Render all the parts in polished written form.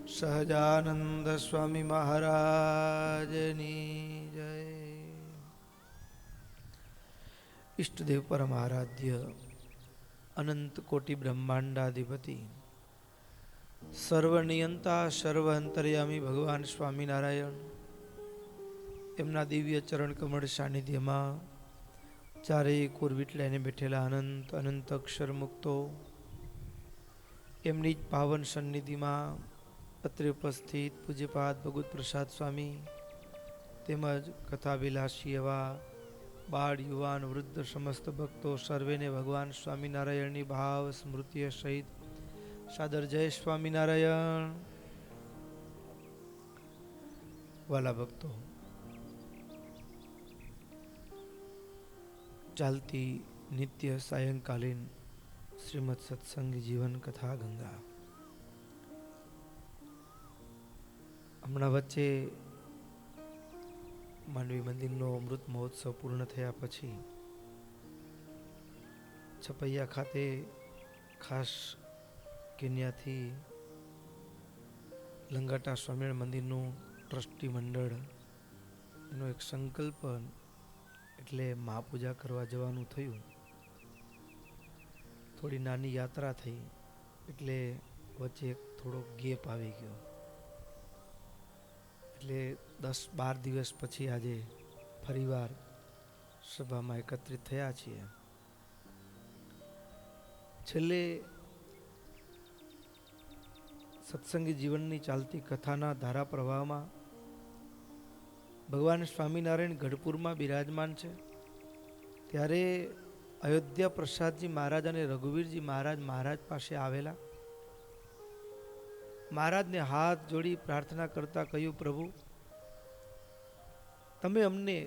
સહજાનંદ સ્વામી મહારાજની જય. ઈષ્ટદેવ પરમ આરાધ્ય અનંત કોટી બ્રહ્માંડાધિપતિ સર્વનિયંતા સર્વ અંતર્યામી ભગવાન સ્વામિનારાયણ એમના દિવ્ય ચરણ કમળ સાનિધ્યમાં ચારેય કોરવીટ લઈને બેઠેલા અનંત અનંત અક્ષર મુક્તો એમની જ પાવન સન્નિધિમાં અત્રે ઉપસ્થિત પૂજ્યપાદ ભગવત પ્રસાદ સ્વામી તેમજ કથાવિલાસી એવા બાળ યુવાન વૃદ્ધ સમસ્ત ભક્તો સર્વેને ભગવાન સ્વામિનારાયણની ભાવ સ્મૃતિ સહિત સાદર જય સ્વામિનારાયણ. વાલા ભક્તો, ચાલતી નિત્ય સાયંકાલીન શ્રીમદ સત્સંગ જીવન કથા ગંગા હમણાં વચ્ચે માંડવી મંદિરનો અમૃત મહોત્સવ પૂર્ણ થયા પછી છપૈયા ખાતે ખાસ કેન્યાથી લંગાટા સ્વામિનારાયણ મંદિરનું ટ્રસ્ટી મંડળ એનો એક સંકલ્પ એટલે મહાપૂજા કરવા જવાનું થયું. થોડી નાની યાત્રા થઈ એટલે વચ્ચે થોડો ગેપ આવી ગયો. એટલે 10-12 દિવસ પછી આજે ફરીવાર સભામાં એકત્રિત થયા છીએ. છેલ્લે સત્સંગી જીવનની ચાલતી કથાના ધારા પ્રવાહમાં ભગવાન સ્વામિનારાયણ ગઢપુરમાં બિરાજમાન છે ત્યારે અયોધ્યા પ્રસાદજી મહારાજ અને રઘુવીરજી મહારાજ પાસે આવેલા. મહારાજને હાથ જોડી પ્રાર્થના કરતા કહ્યું, પ્રભુ તમે અમને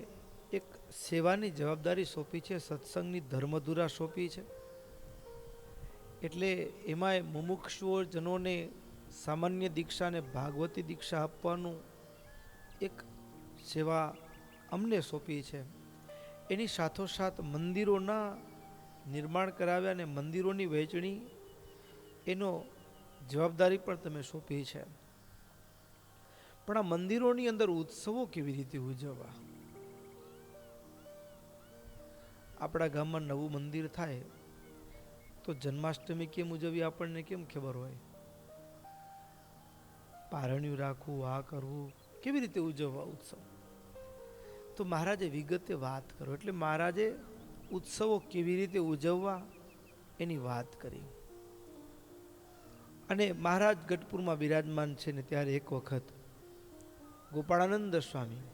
એક સેવાની જવાબદારી સોંપી છે, સત્સંગની ધર્મધુરા સોંપી છે, એટલે એમાંય મુમુક્ષુઓ જનોને સામાન્ય દીક્ષા અને ભાગવતી દીક્ષા આપવાનું એક સેવા અમને સોંપી છે. એની સાથોસાથ મંદિરોના નિર્માણ કરાવ્યા અને મંદિરોની વહેંચણી એનો જવાબદારી પણ તમે સોંપી છે. પણ આ મંદિરોની અંદર ઉત્સવો કેવી રીતે ઉજવવા? આપણા ગામમાં નવું મંદિર થાય તો જન્માષ્ટમી કેમ ઉજવવી આપણને કેમ ખબર હોય? પારણ્યું રાખવું, આ કરવું, કેવી રીતે ઉજવવા ઉત્સવ? તો મહારાજે વિગતે વાત કરો એટલે મહારાજે ઉત્સવો કેવી રીતે ઉજવવા એની વાત કરી. અને મહારાજ ગઢપુરમાં બિરાજમાન છે ને ત્યારે એક વખત ગોપાળાનંદ સ્વામી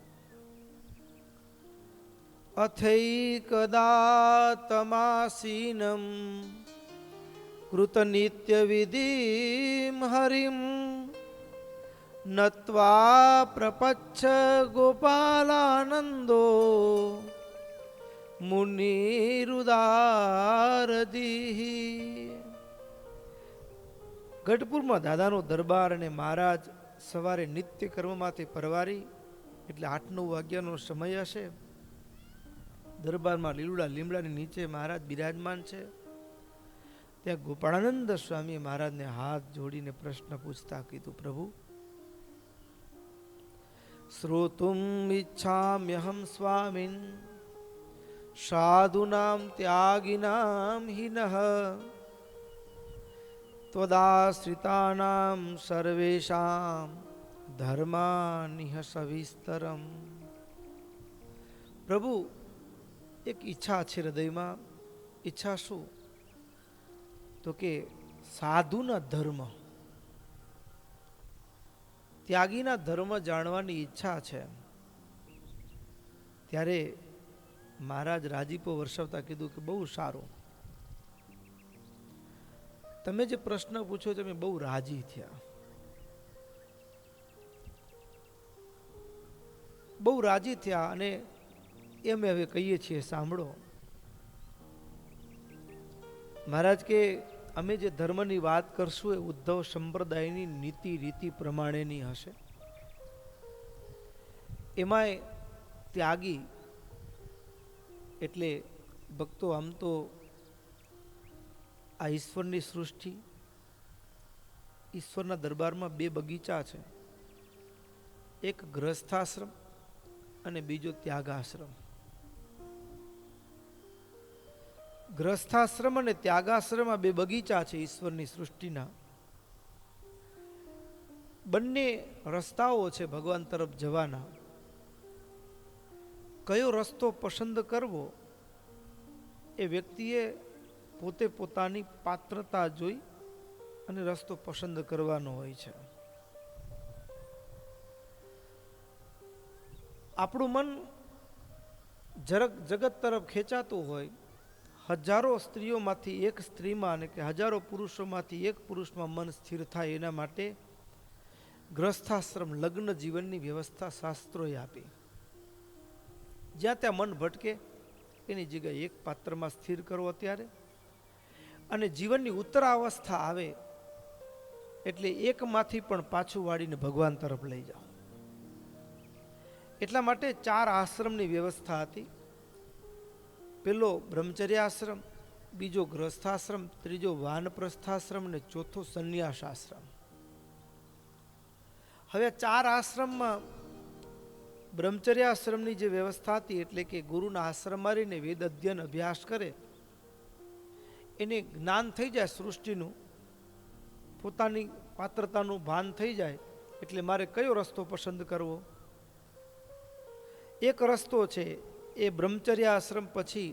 અથૈકદા તમાસીનમ કૃત નિત્ય વિધિમ હરિમ નત્વા પ્રપચ્છ ગોપાલાનંદો મુનિરુદારદી. ગઢપુરમાં દાદાનો દરબાર અને મહારાજ સવારે નિત્ય કર્મમાંથી પરવારી એટલે 8-9 વાગ્યાનો સમય હશે. દરબારમાં લીમડાની નીચે મહારાજ બિરાજમાન છે. ત્યાં ગોપાળાનંદ સ્વામી મહારાજને હાથ જોડીને પ્રશ્ન પૂછતા કીધું, પ્રભુ શ્રોતુમ ઈચ્છામ્યહમ સ્વામિન સાધુનામ ત્યાગિનામ હિનઃ ત્વદાશ્રિતાનામ સર્વેષામ ધર્માનિહ સવિસ્તરમ. પ્રભુ એક ઈચ્છા છે હૃદયમાં. ઈચ્છા શું? તો કે સાધુના ધર્મ, ત્યાગીના ધર્મ જાણવાની ઈચ્છા છે. ત્યારે મહારાજ રાજીપો વર્ષવતા કીધું કે બહુ સારું, તમે જે પ્રશ્ન પૂછો તમે બહુ રાજી થયા, બહુ રાજી થયા અને એમ હવે કહીએ છીએ સાંભળો. મહારાજ કે અમે જે ધર્મની વાત કરશું એ ઉદ્ધવ સંપ્રદાયની નીતિ રીતિ પ્રમાણેની હશે. એમાંય ત્યાગી એટલે ભક્તો આમ તો આ ઈશ્વરની સૃષ્ટિ ઈશ્વરના દરબારમાં બે બગીચા છે, એક ગ્રસ્થાશ્રમ અને બીજો ત્યાગાશ્રમ. ગ્રસ્થાશ્રમ અને ત્યાગાશ્રમમાં બે બગીચા છે ઈશ્વરની સૃષ્ટિના. બંને રસ્તાઓ છે ભગવાન તરફ જવાના. કયો રસ્તો પસંદ કરવો એ વ્યક્તિએ પોતે પોતાની પાત્રતા જોઈ અને રસ્તો પસંદ કરવાનો હોય છે. આપણું મન જગત તરફ ખેંચાતું હોય, હજારો સ્ત્રીઓમાંથી એક સ્ત્રીમાં અને કે હજારો પુરુષોમાંથી એક પુરુષમાં મન સ્થિર થાય એના માટે ગ્રસ્થાશ્રમ લગ્ન જીવનની વ્યવસ્થા શાસ્ત્રોએ આપી. જ્યાં ત્યાં મન ભટકે એની જગ્યાએ એક પાત્રમાં સ્થિર કરો અત્યારે, અને જીવનની ઉત્તરાવસ્થા આવે એટલે એકમાંથી પણ પાછું વાળીને ભગવાન તરફ લઈ જાઓ. એટલા માટે 4 આશ્રમની વ્યવસ્થા હતી. પેલો બ્રહ્મચર્યાશ્રમ, બીજો ગ્રસ્થાશ્રમ, ત્રીજો વાનપ્રસ્થાશ્રમ અને ચોથો સંન્યાસ આશ્રમ. હવે 4 આશ્રમમાં બ્રહ્મચર્યાશ્રમની જે વ્યવસ્થા હતી એટલે કે ગુરુના આશ્રમમાં રહીને વેદ અધ્યયન અભ્યાસ કરે, એને જ્ઞાન થઈ જાય સૃષ્ટિનું, પોતાની પાત્રતાનું ભાન થઈ જાય એટલે મારે કયો રસ્તો પસંદ કરવો. એક રસ્તો છે એ બ્રહ્મચર્યાશ્રમ, પછી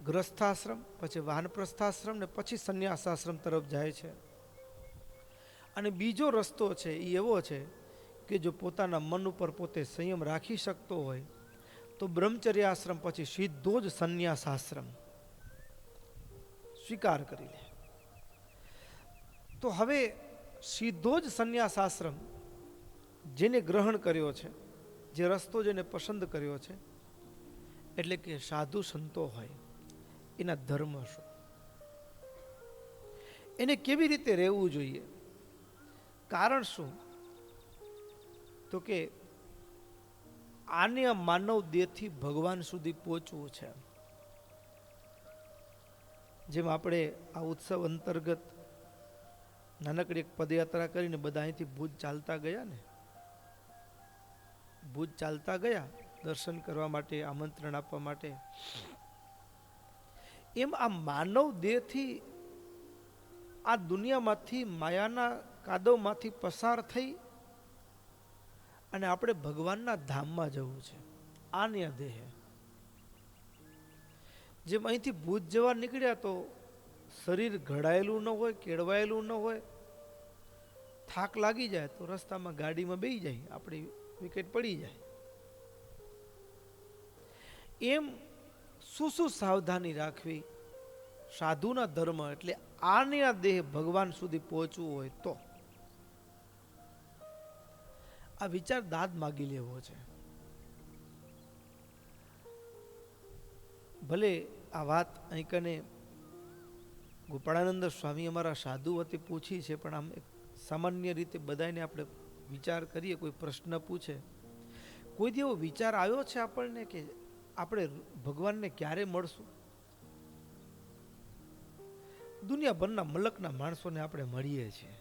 ગ્રસ્થાશ્રમ, પછી વાનપ્રસ્થાશ્રમ ને પછી સંન્યાસાશ્રમ તરફ જાય છે. અને બીજો રસ્તો છે એ એવો છે કે જો પોતાના મન ઉપર પોતે સંયમ રાખી શકતો હોય તો બ્રહ્મચર્યાશ્રમ પછી સીધો જ સંન્યાસાશ્રમ સ્વીકાર કરી લે. તો હવે સીધો જ સંન્યાસાશ્રમ જેને ગ્રહણ કર્યો છે, જે રસ્તો જેને પસંદ કર્યો છે, એટલે કે સાધુ સંતો હોય, એના ધર્મ શું, એને કેવી રીતે રહેવું જોઈએ, કારણ શું, તો કે આને માનવ દેહથી ભગવાન સુધી પહોંચવું છે. જેમ આપણે આ ઉત્સવ અંતર્ગત નાનકડી એક પદયાત્રા કરીને બધા અહીંથી ભુજ ચાલતા ગયા ને, ભુજ ચાલતા ગયા દર્શન કરવા માટે, આમંત્રણ આપવા માટે, એમ આ માનવ દેહથી આ દુનિયામાંથી, માયાના કાદવમાંથી પસાર થઈ અને આપણે ભગવાનના ધામમાં જવું છે. આન્ય દેહ જેમ અહીંથી ભુજ જવા નીકળ્યા તો શરીર ઘડાયેલું ન હોય, કેળવાયેલું ન હોય, થાક લાગી જાય તો રસ્તામાં ગાડીમાં બેસી જાય, આપણી વિકેટ પડી જાય. એમ શું સાવધાની રાખવી, સાધુના ધર્મ એટલે આને દેહ ભગવાન સુધી પહોંચવું હોય તો આ વિચાર દાદ માગી લેવો છે. ભલે આ વાત અહીં કને ગોપાળાનંદ સ્વામી અમારા સાધુ વતી પૂછી છે, પણ આમ સામાન્ય રીતે બધાને આપણે વિચાર કરીએ, કોઈ પ્રશ્ન પૂછે, કોઈ એવો વિચાર આવ્યો છે આપણને કે આપણે ભગવાનને ક્યારે મળશું? દુનિયાભરના મલકના માણસોને આપણે મળીએ છીએ,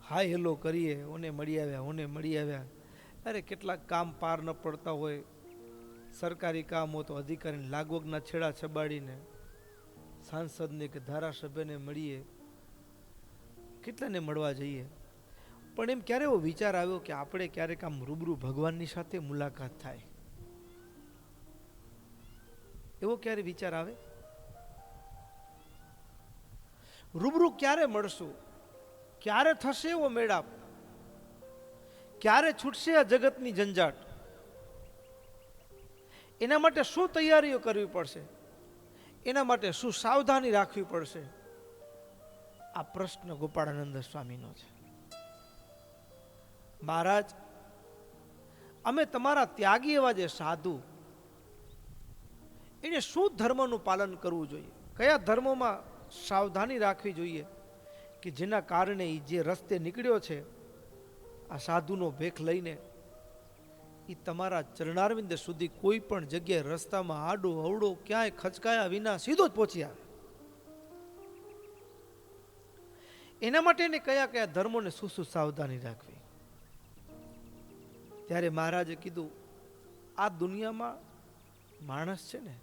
હાય હેલો કરીએ, ઓને મળી આવ્યા. અરે કેટલાક કામ પાર ન પડતા હોય, સરકારી કામ હોય તો અધિકારીને લાગવગના છેડા છબાડીને સાંસદને કે ધારાસભ્યને મળીએ, કેટલાને મળવા જઈએ. પણ એમ ક્યારે એવો વિચાર આવ્યો કે આપણે ક્યારેક આમ રૂબરૂ ભગવાનની સાથે મુલાકાત થાય? એવો ક્યારે વિચાર આવે? રૂબરૂ ક્યારે મળશું? ક્યારે થશે એવો મેળાપ? ક્યારે છૂટશે આ જગતની ઝંઝાટ? એના માટે શું તૈયારીઓ કરવી પડશે? એના માટે શું સાવધાની રાખવી પડશે? આ પ્રશ્ન ગોપાળાનંદ સ્વામીનો છે. મહારાજ, અમે તમારા ત્યાગી એવા જે સાધુ, એને શું ધર્મનું પાલન કરવું જોઈએ, કયા ધર્મોમાં સાવધાની રાખવી જોઈએ કે જેના કારણે એ જે રસ્તે નીકળ્યો છે આ સાધુનો ભેખ લઈને, એ તમારા ચરણારવિંદ સુધી કોઈ પણ જગ્યાએ રસ્તામાં આડો અવડો ક્યાંય ખચકાયા વિના સીધો જ પહોંચી આવે. એના માટે એને કયા કયા ધર્મોને શું શું સાવધાની રાખવી. ત્યારે મહારાજે કીધું, આ દુનિયામાં માણસ છે ને,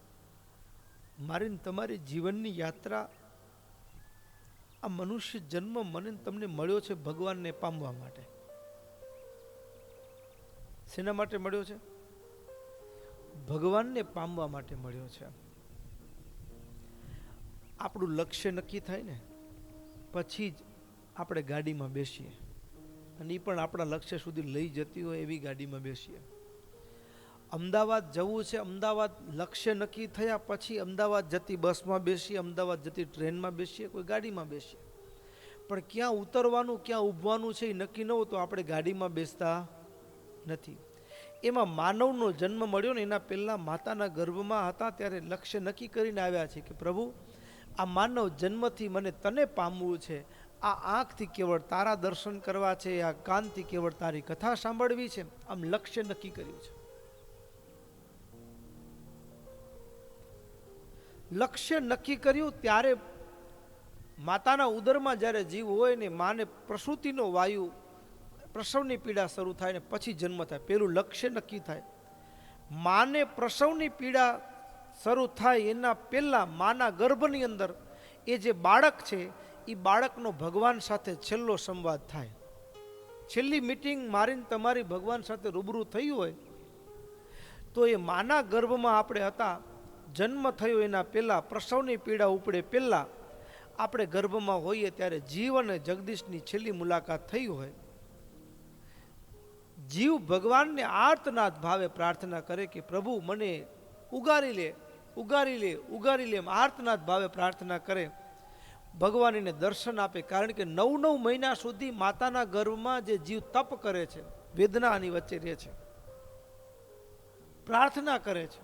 મારી તમારી જીવનની યાત્રા, આ મનુષ્ય જન્મ મને તમને મળ્યો છે ભગવાનને પામવા માટે. શેના માટે મળ્યો છે? ભગવાનને પામવા માટે મળ્યો છે. આપણું લક્ષ્ય નક્કી થાય ને પછી જ આપણે ગાડીમાં બેસીએ, અને એ પણ આપણા લક્ષ્ય સુધી લઈ જતી હોય એવી ગાડીમાં બેસીએ. અમદાવાદ જવું છે, અમદાવાદ લક્ષ્ય નક્કી થયા પછી અમદાવાદ જતી બસમાં બેસીએ, અમદાવાદ જતી ટ્રેનમાં બેસીએ, કોઈ ગાડીમાં બેસીએ. પણ ક્યાં ઉતરવાનું, ક્યાં ઊભવાનું છે એ નક્કી ન હોય તો આપણે ગાડીમાં બેસતા નથી. એમાં માનવનો જન્મ મળ્યો ને એના પહેલાં માતાના ગર્ભમાં હતા ત્યારે લક્ષ્ય નક્કી કરીને આવ્યા છે કે પ્રભુ, આ માનવ જન્મથી મને તને પામવું છે, આ આંખથી કેવળ તારા દર્શન કરવા છે, આ કાનથી કેવળ તારી કથા સાંભળવી છે. આમ લક્ષ્ય નક્કી કર્યું છે. લક્ષ્ય નક્કી કર્યું ત્યારે માતાના ઉદરમાં જ્યારે જીવ હોય ને, માને પ્રસૂતિનો વાયુ, પ્રસવની પીડા શરૂ થાય ને પછી જન્મ થાય, પેલું લક્ષ્ય નક્કી થાય. માને પ્રસવની પીડા શરૂ થાય એના પહેલા માના ગર્ભની અંદર એ જે બાળક છે એ બાળકનો ભગવાન સાથે છેલ્લો સંવાદ થાય. છેલ્લી મીટિંગ મારીને તમારી ભગવાન સાથે રૂબરૂ થયું હોય તો એ માના ગર્ભમાં આપણે હતા, જન્મ થયો એના પહેલા, પ્રસવની પીડા ઉપડે પહેલા આપણે ગર્ભમાં હોઈએ ત્યારે જીવ અને જગદીશની છેલ્લી મુલાકાત થઈ હોય. જીવ ભગવાનને આર્તનાદ ભાવે પ્રાર્થના કરે કે પ્રભુ મને ઉગારી લે, ઉગારી લે, ઉગારી લે, આર્તનાદ ભાવે પ્રાર્થના કરે. ભગવાન એને દર્શન આપે, કારણ કે 9 મહિના સુધી માતાના ગર્ભમાં જે જીવ તપ કરે છે, વેદનાની વચ્ચે રહે છે, પ્રાર્થના કરે છે,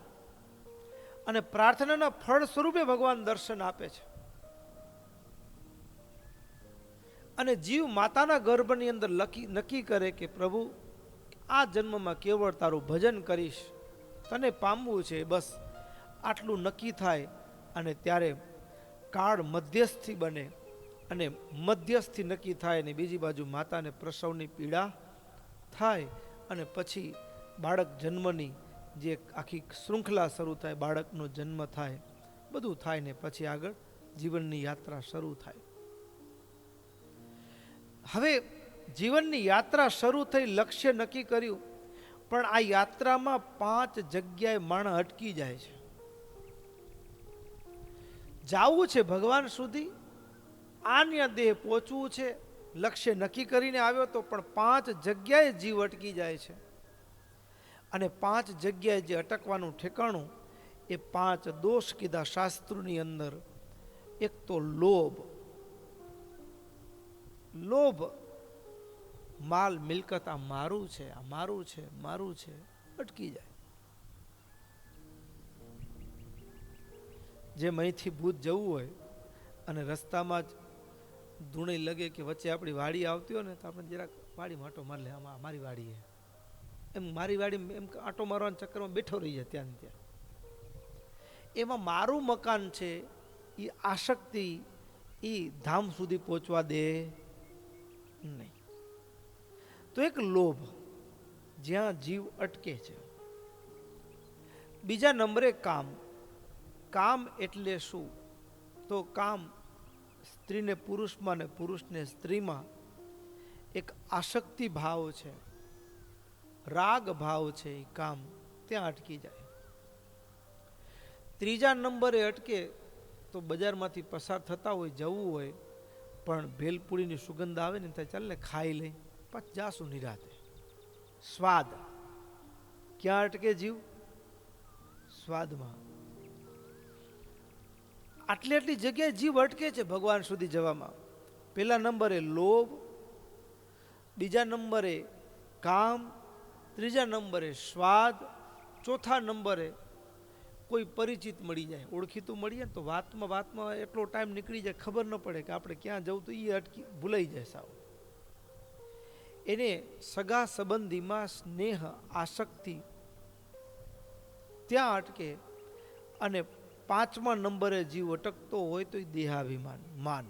અને પ્રાર્થનાના ફળ સ્વરૂપે ભગવાન દર્શન આપે છે. અને જીવ માતાના ગર્ભની અંદર નક્કી કરે કે પ્રભુ, આ જન્મમાં કેવળ તારું ભજન કરીશ, તને પામવું છે, બસ આટલું નક્કી થાય. અને ત્યારે કાળ મધ્યસ્થી બને, અને મધ્યસ્થી નક્કી થાય, અને બીજી બાજુ માતાને પ્રસવની પીડા થાય, અને પછી બાળક જન્મની જે આખી શૃંખલા શરૂ થાય, બાળકનો જન્મ થાય, બધું થાય ને પછી આગળ જીવનની યાત્રા શરૂ થાય. હવે જીવનની યાત્રા શરૂ થઈ, લક્ષ્ય નક્કી કર્યું, પણ આ યાત્રામાં 5 જગ્યાએ માણસ અટકી જાય છે. જાવું છે ભગવાન સુધી, આન્ય દેહ પહોંચવું છે, લક્ષ્ય નક્કી કરીને આવ્યો તો, પણ 5 જગ્યાએ જીવ અટકી જાય છે. અને 5 જગ્યાએ જે અટકવાનું ઠેકાણું, એ 5 દોષ કીધા શાસ્ત્રોની અંદર. એક તો લોભ. લોભ, માલ મિલકત, આ મારું છે, આ મારું છે, મારું છે, અટકી જાય. જેમ અહીંથી ભૂત જવું હોય અને રસ્તામાં જ ધૂણી લગે કે વચ્ચે આપણી વાડી આવતી હોય ને તો આપણે જરાક વાડી માટો મારી લે, આમાં મારી વાડી છે, એમ મારી વાડી એમ આટો મારવાના ચક્કરમાં બેઠો રહી જાય ત્યાં ત્યાં. એમાં મારું મકાન છે એ આસક્તિ એ ધામ સુધી પહોંચવા દે નહીં. તો એક લોભ, જ્યાં જીવ અટકે છે. બીજા નંબરે કામ. કામ એટલે શું? તો કામ સ્ત્રીને પુરુષમાં ને પુરુષને સ્ત્રીમાં એક આસક્તિ ભાવ છે, રાગ ભાવ છે, એ કામ ત્યાં અટકી જાય. ત્રીજા નંબરે અટકે તો બજારમાંથી પસાર થતા હોય, જવું હોય, પણ ભેલપુડીની સુગંધ આવે ને ત્યાં ચાલ ને ખાઈ લઈ, પછી જાશું નિરાતે. સ્વાદ. ક્યાં અટકે જીવ? સ્વાદમાં. આટલી જગ્યાએ જીવ અટકે છે ભગવાન સુધી જવામાં. પહેલા નંબરે લોભ, બીજા નંબરે કામ, ત્રીજા નંબરે સ્વાદ, ચોથા નંબરે કોઈ પરિચિત મળી જાય, ઓળખીતું મળી જાય તો વાતમાં એટલો ટાઈમ નીકળી જાય, ખબર ન પડે કે આપણે ક્યાં જવું, તો એ અટકી ભૂલાઈ જાય સાવ. એને સગા સંબંધીમાં સ્નેહ, આસક્તિ ત્યાં અટકે. અને પાંચમા નંબરે જીવ અટકતો હોય તો એ દેહાભિમાન, માન.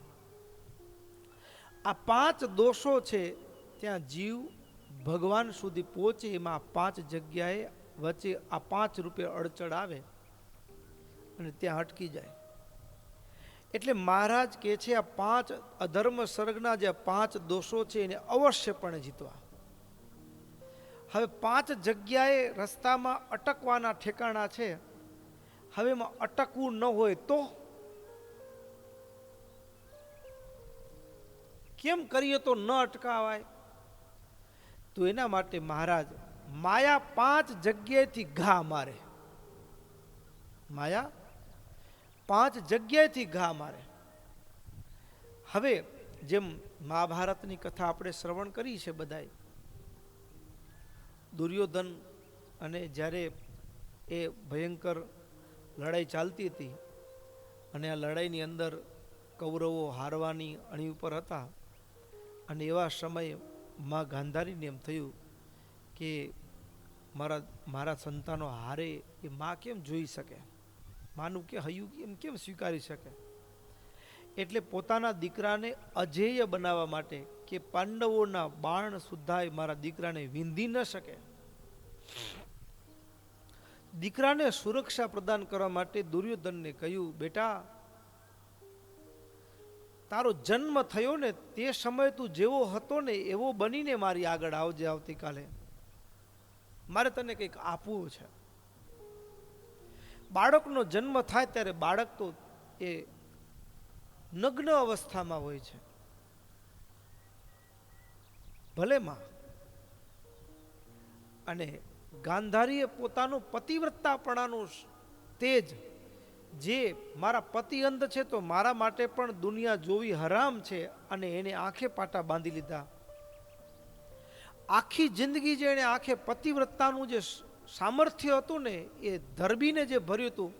આ 5 દોષો છે ત્યાં જીવ ભગવાન સુધી પહોંચે એમાં 5 જગ્યાએ વચ્ચે આ 5 રૂપે અડચણ આવે અને ત્યાં અટકી જાય. એટલે મહારાજ કહે છે આ 5 અધર્મ સર્ગના જે 5 દોષો છે એને અવશ્યપણે જીતવા. હવે 5 જગ્યાએ રસ્તામાં અટકવાના ઠેકાણા છે. હવે એમાં અટકવું ન હોય તો કેમ કરીએ તો ન અટકાવાય? તો એના માટે મહારાજ માયા 5 જગ્યાએથી ઘા મારે. માયા 5 જગ્યાએથી ઘા મારે. હવે જેમ મહાભારતની કથા આપણે શ્રવણ કરી છે બધાય, દુર્યોધન અને જ્યારે એ ભયંકર લડાઈ ચાલતી હતી અને આ લડાઈની અંદર કૌરવો હારવાની અણી ઉપર હતા અને એવા સમયે માં ગાંધારીને એમ થયું કે મારા સંતાનો હારે એ માં કેમ જોઈ શકે, માનું કે હૈયું એમ કેમ સ્વીકારી શકે? એટલે પોતાના દીકરાને અજેય બનાવવા માટે કે પાંડવોના બાણ સુદ્ધા મારા દીકરાને વિંધી ન શકે, દીકરાને સુરક્ષા પ્રદાન કરવા માટે દુર્યોધનને કહ્યું, બેટા તારો જન્મ થયો ને તે સમયે તું જેવો હતો ને એવો બનીને મારી આગળ આવજે, આવતીકાલે મારે તને કંઈક આપવું છે. બાળકનો જન્મ થાય ત્યારે બાળક તો એ નગ્ન અવસ્થામાં હોય છે. ભલે માં. અને ગાંધારીએ પોતાનું પતિવ્રતાપણાનું તેજ, જે મારા પતિ અંધ છે તો મારા માટે પણ દુનિયા જોવી હરામ છે, અને એને આંખે પાટા બાંધી લીધા. આખી જિંદગી જે એને આંખે પતિવ્રતાનું જે સામર્થ્ય હતું ને એ ધરબીને જે ભર્યું હતું,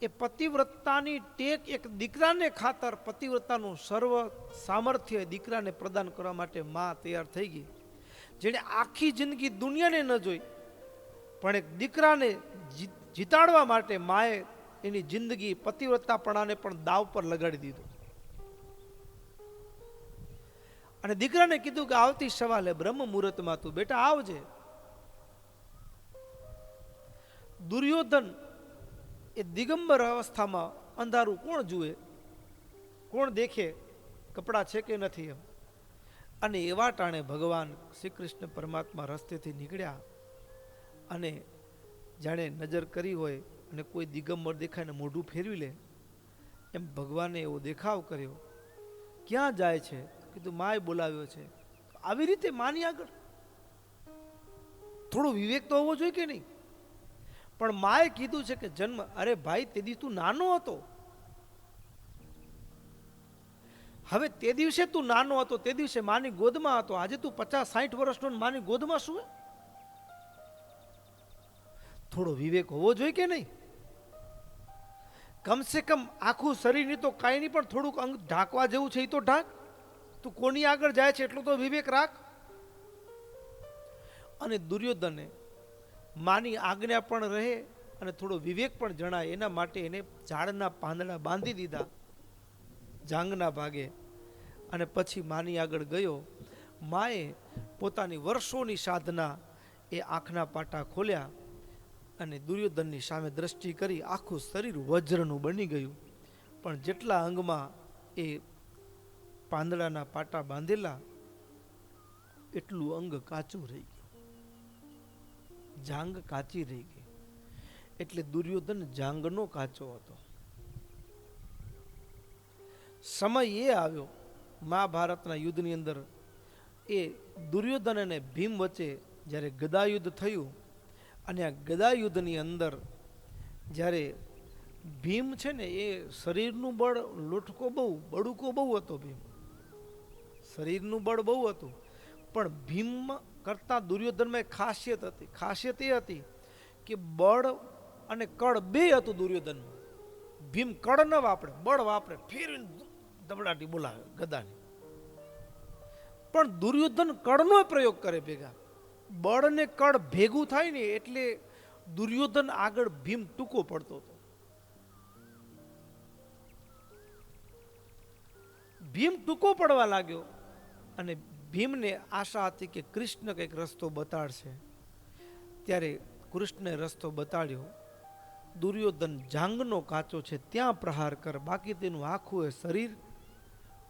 એ પતિવ્રતાની ટેક એક દીકરાને ખાતર પતિવ્રતાનું સર્વ સામર્થ્ય દીકરાને પ્રદાન કરવા માટે માં તૈયાર થઈ ગઈ. જેણે આખી જિંદગી દુનિયાને ન જોઈ પણ એક દીકરાને જીતાડવા માટે માએ એની જિંદગી પતિવ્રતાપણાને પણ દાવ પર લગાડી દીધું. અને દીકરાને કીધું કે આવતી સવાલે બ્રહ્મ મુહૂર્તમાં તું બેટા આવજે. દુર્યોધન એ દિગંબર અવસ્થામાં અંધારું કોણ જુએ, કોણ દેખે કપડાં છે કે નથી એમ. અને એવા ટાણે ભગવાન શ્રી કૃષ્ણ પરમાત્મા રસ્તેથી નીકળ્યા અને જાણે નજર કરી હોય અને કોઈ દિગંબર દેખાય ને મોઢું ફેરવી લે એમ ભગવાને એવો દેખાવ કર્યો. ક્યાં જાય છે? કીધું માએ બોલાવ્યો છે. આવી રીતે માની આગળ થોડો વિવેક તો હોવો જોઈએ કે નહીં? પણ માએ કીધું છે કે જન્મ, અરે ભાઈ તે દી તું નાનો હતો. હવે તે દિવસે તું નાનો હતો, તે દિવસે માની ગોદમાં હતો. આજે તું 50-60 વર્ષનો માની ગોદમાં શું? થોડો વિવેક હોવો જોઈએ કે નહીં? કમસે કમ આખું શરીરની તો કાંઈ નહીં પણ થોડુંક અંગ ઢાંકવા જેવું છે એ તો ઢાંક. તું કોની આગળ જાય છે એટલો તો વિવેક રાખ. અને દુર્યોધને માની આજ્ઞા પણ રહે અને થોડો વિવેક પણ જણાય એના માટે એને ઝાડના પાંદડા બાંધી દીધા જાંગના ભાગે, અને પછી માની આગળ ગયો. માએ પોતાની વર્ષોની સાધના એ આંખના પાટા ખોલ્યા અને દુર્યોધનની સામે દ્રષ્ટિ કરી. આખું શરીર વજ્રનું બની ગયું, પણ જેટલા અંગમાં એ પાંદડાના પાટા બાંધેલા એટલું અંગ કાચું રહી ગયું, જાંગ કાચી રહી ગઈ. એટલે દુર્યોધન જાંગનો કાચો હતો. સમય એ આવ્યો મહાભારતના યુદ્ધની અંદર, એ દુર્યોધન અને ભીમ વચ્ચે જ્યારે ગદા યુદ્ધ થયું, અને આ ગદા યુદ્ધની અંદર જ્યારે ભીમ છે ને એ શરીરનું બળ લોટકો બહુ, બડુકો બહુ હતો. ભીમ શરીરનું બળ બહુ હતું, પણ ભીમ કરતાં દુર્યોધનમાં ખાસિયત હતી. ખાસિયત એ હતી કે બળ અને કળ બે હતું દુર્યોધનમાં. ભીમ કળ ન વાપરે, બળ વાપરે, ફેરવીને દબડાટી બોલાવે ગદાની. પણ દુર્યોધન કળનો પ્રયોગ કરે ભેગા. બળ ને કળ ભેગું થાય ને એટલે દુર્યોધન આગળ ભીમ ટૂંકો પડતો હતો. ભીમ ટૂંકો પડવા લાગ્યો અને ભીમને આશા હતી કે કૃષ્ણ કંઈક રસ્તો બતાડશે. ત્યારે કૃષ્ણે રસ્તો બતાડ્યો. દુર્યોધન જાંગનો કાચો છે ત્યાં પ્રહાર કર, બાકી તેનું આખું એ શરીર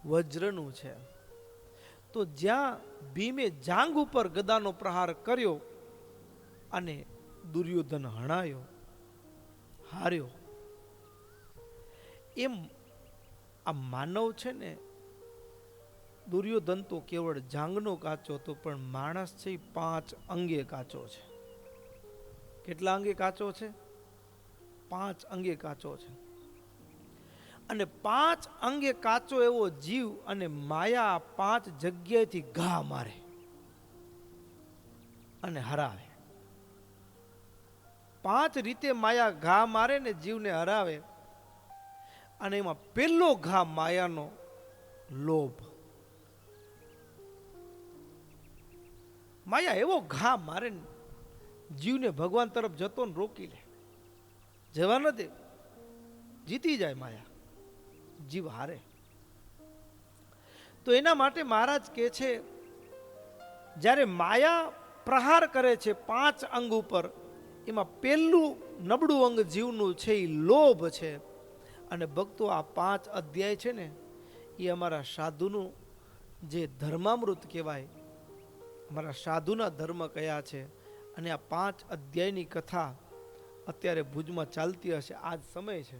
વજ્રનું છે. તો જ્યાં ભીમે જાંગ ઉપર ગદાનો પ્રહાર કર્યો અને દુર્યોધન હણાયો, હાર્યો. એમ આ માનવ છે ને, દુર્યોધન તો કેવળ જાંગનો કાચો હતો, પણ માણસ છે 5 અંગે કાચો છે. કેટલા અંગે કાચો છે? 5 અંગે કાચો છે. અને 5 અંગે કાચો એવો જીવ અને માયા 5 જગ્યાએથી ઘા મારે અને હરાવે. 5 રીતે માયા ઘા મારે ને જીવને હરાવે. અને એમાં પહેલો ઘા માયાનો લોભ. માયા એવો ઘા મારે ને જીવને ભગવાન તરફ જતો ને રોકી લે, જવા ન દે, જીતી જાય માયા, જીવ હારે. તો એના માટે મહારાજ કહે છે, જ્યારે માયા પ્રહાર કરે છે 5 અંગ ઉપર, એમાં પહેલું નબળું અંગ જીવનું છે એ લોભ છે. અને ભક્તો, આ 5 અધ્યાય છે ને, એ અમારા સાધુનું જે ધર્મામૃત કહેવાય, અમારા સાધુના ધર્મ કયા છે. અને આ 5 અધ્યાયની કથા અત્યારે ભુજમાં ચાલતી હશે, આ જ સમય છે,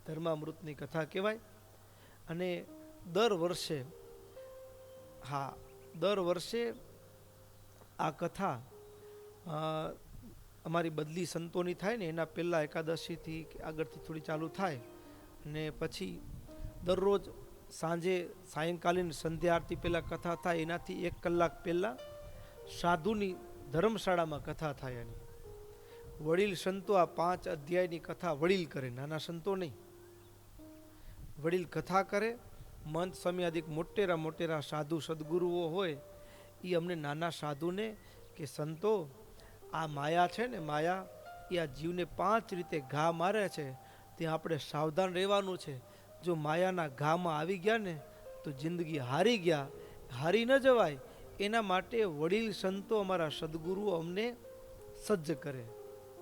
ધર્મામૃતની કથા કહેવાય. અને દર વર્ષે આ કથા અમારી બદલી સંતોની થાય ને એના પહેલાં એકાદશીથી આગળથી થોડી ચાલુ થાય. અને પછી દરરોજ સાંજે સાયંકાલીન સંધ્યા આરતી પહેલાં કથા થાય, એનાથી 1 કલાક પહેલાં સાધુની ધર્મશાળામાં કથા થાય. એની વડીલ સંતો આ 5 અધ્યાયની કથા વડીલ કરે, નાના સંતો નહીં. વડીલ કથા કરે. મંત સ્વામી મોટેરા સાધુ સદગુરુઓ હોય, એ અમને નાના સાધુને કે સંતો, આ માયા છે ને, માયા એ આ જીવને 5 રીતે ઘા મારે છે, ત્યાં આપણે સાવધાન રહેવાનું છે. જો માયાના ઘામાં આવી ગયા ને તો જિંદગી હારી ગયા, હારી ન જવાય. એના માટે વડીલ સંતો અમારા સદગુરુઓ અમને સજ્જ કરે.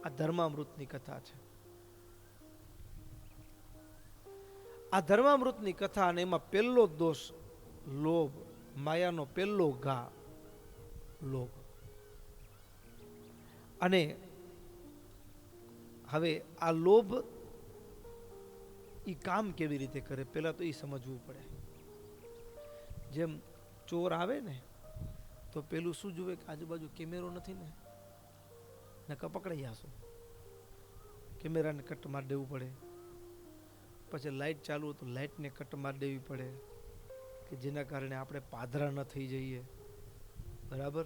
આ ધર્મામૃતની કથા છે. આ ધર્મામૃતની કથા, અને એમાં પહેલો દોષ લોભ, માયાનો પહેલો ઘા લોભ. અને હવે આ લોભ એ કામ કેવી રીતે કરે, પહેલા તો એ સમજવું પડે. જેમ ચોર આવે ને તો પેલું શું જુએ કે આજુબાજુ કેમેરો નથી ને, નકર પકડાઈ જશો. કેમેરાને કટ મારી દેવું પડે. પછી લાઇટ ચાલુ તો લાઇટને કટ મારી દેવી પડે, કે જેના કારણે આપણે પાધરા ન થઈ જઈએ. બરાબર?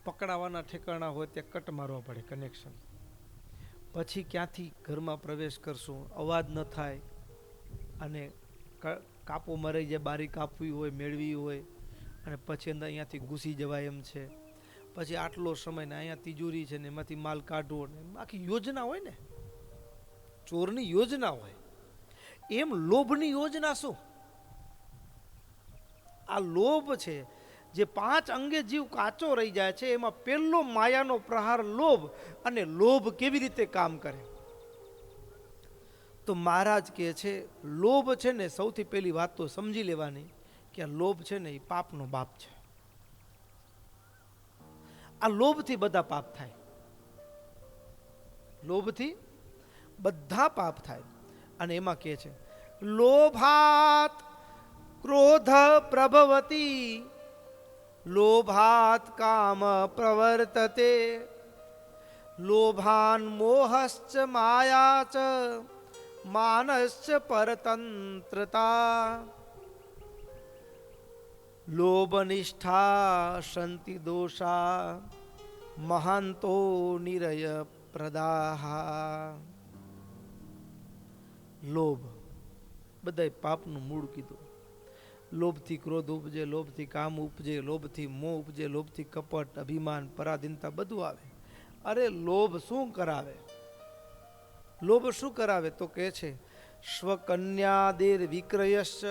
પકડાવાના ઠેકાણા હોય ત્યાં કટ મારવા પડે, કનેક્શન. પછી ક્યાંથી ઘરમાં પ્રવેશ કરશું, અવાજ ન થાય, અને કાપો મરાઈ જાય, બારી કાપવી હોય, મેળવી હોય, અને પછી અંદર અહીંયાથી ઘૂસી જવાય એમ છે. પછી આટલો સમય ને અહીંયા તિજોરી છે ને એમાંથી માલ કાઢવો, ને આખી યોજના હોય ને, ચોરની યોજના હોય. એમ લોભની યોજના શું? આ લોભ છે, જે 5 અંગે જીવ કાચો રહી જાય છે, એમાં પહેલો માયાનો પ્રહાર લોભ. અને લોભ કેવી રીતે કામ કરે? તો મહારાજ કહે છે, લોભ છે ને, સૌથી પહેલી વાત તો સમજી લેવાની કે આ લોભ છે ને એ પાપનો બાપ છે. આ લોભથી બધા પાપ થાય. લોભથી બધા પાપ થાય. અને એમાં કહે છે, લોભાત ક્રોધ પ્રભવતી, લોભાત કામ પ્રવર્તતે, લોભાન મોહશ્ચ માયા ચ માનશ્ચ પરતંત્રતા, લોભનિષ્ઠા સંતિ દોષા મહાંતો નિરય પ્રદાહા. લોભ બધાય પાપનું મૂળ કીધું. લોભથી ક્રોધ ઉપજે, લોભથી કામ ઉપજે, લોભથી મોહ ઉપજે, લોભથી કપટ, અભિમાન, પરાધીનતા બધું આવે. અરે લોભ શું કરાવે? લોભ શું કરાવે? તો કહે છે, સ્વકન્યાદેર વિક્રયશ્ચ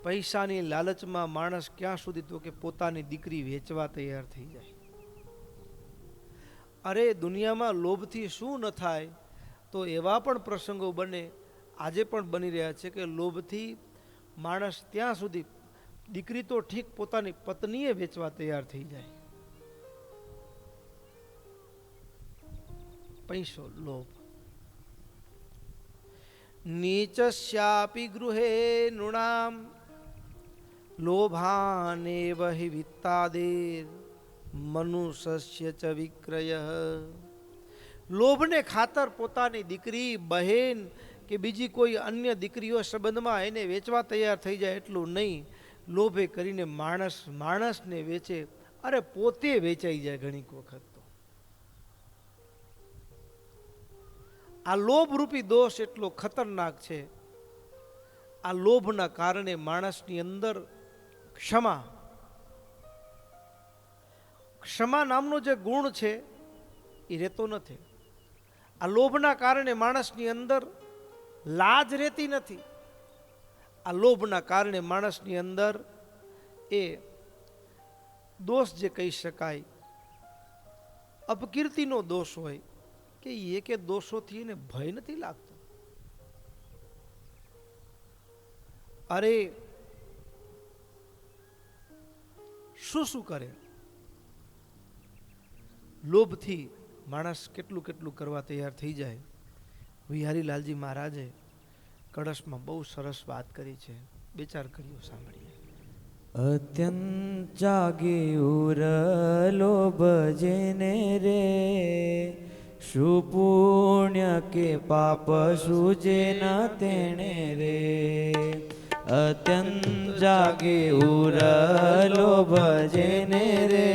પૈસાની લાલચમાં માણસ ક્યાં સુધી તો કે પોતાની દીકરી વેચવા તૈયાર થઈ જાય. અરે દુનિયામાં લોભથી શું ન થાય, તો એવા પણ પ્રસંગો બને, આજે પણ બની રહ્યા છે કે લોભથી માણસ ત્યાં સુધી, દીકરી તો ઠીક પોતાની પત્નીએ વેચવા તૈયાર થઈ જાય. પૈસો, લોભ. નીચસ્યાપી ગૃહે નૃણામ લોભાનેવ હિ વિત્તાદેર મનુષ્ય ચ વિક્રય. લોભને ખાતર પોતાની દીકરી, બહેન કે બીજી કોઈ અન્ય દીકરીઓ સંબંધમાં એને વેચવા તૈયાર થઈ જાય. એટલું નહીં, લોભે કરીને માણસને વેચે, અરે પોતે વેચાઈ જાય ઘણી વખત. તો આ લોભરૂપી દોષ એટલો ખતરનાક છે. આ લોભના કારણે માણસની અંદર ક્ષમા નામનો જે ગુણ છે એ રહેતો નથી. આ લોભના કારણે માણસની અંદર લાજ રહેતી નથી. આ લોભના કારણે માણસની અંદર એ દોષ જે કહી શકાય, અપકીર્તિનો દોષ હોય કે એ કે દોષોથી એને ભય નથી લાગતો. અરે શું કરે, લોભથી માણસ કેટલું કેટલું કરવા તૈયાર થઈ જાય. વિહારીલાલજી મહારાજે કળશમાં બહુ સરસ વાત કરી છે, બે ચાર કડીઓ સાંભળીએ. અત્યંત જાગે ઉર લોભ જેને રે, શું પુણ્ય કે પાપ સૂજે ન તેણે રે. અત્યંત જાગે ઉર લોભ જેને રે,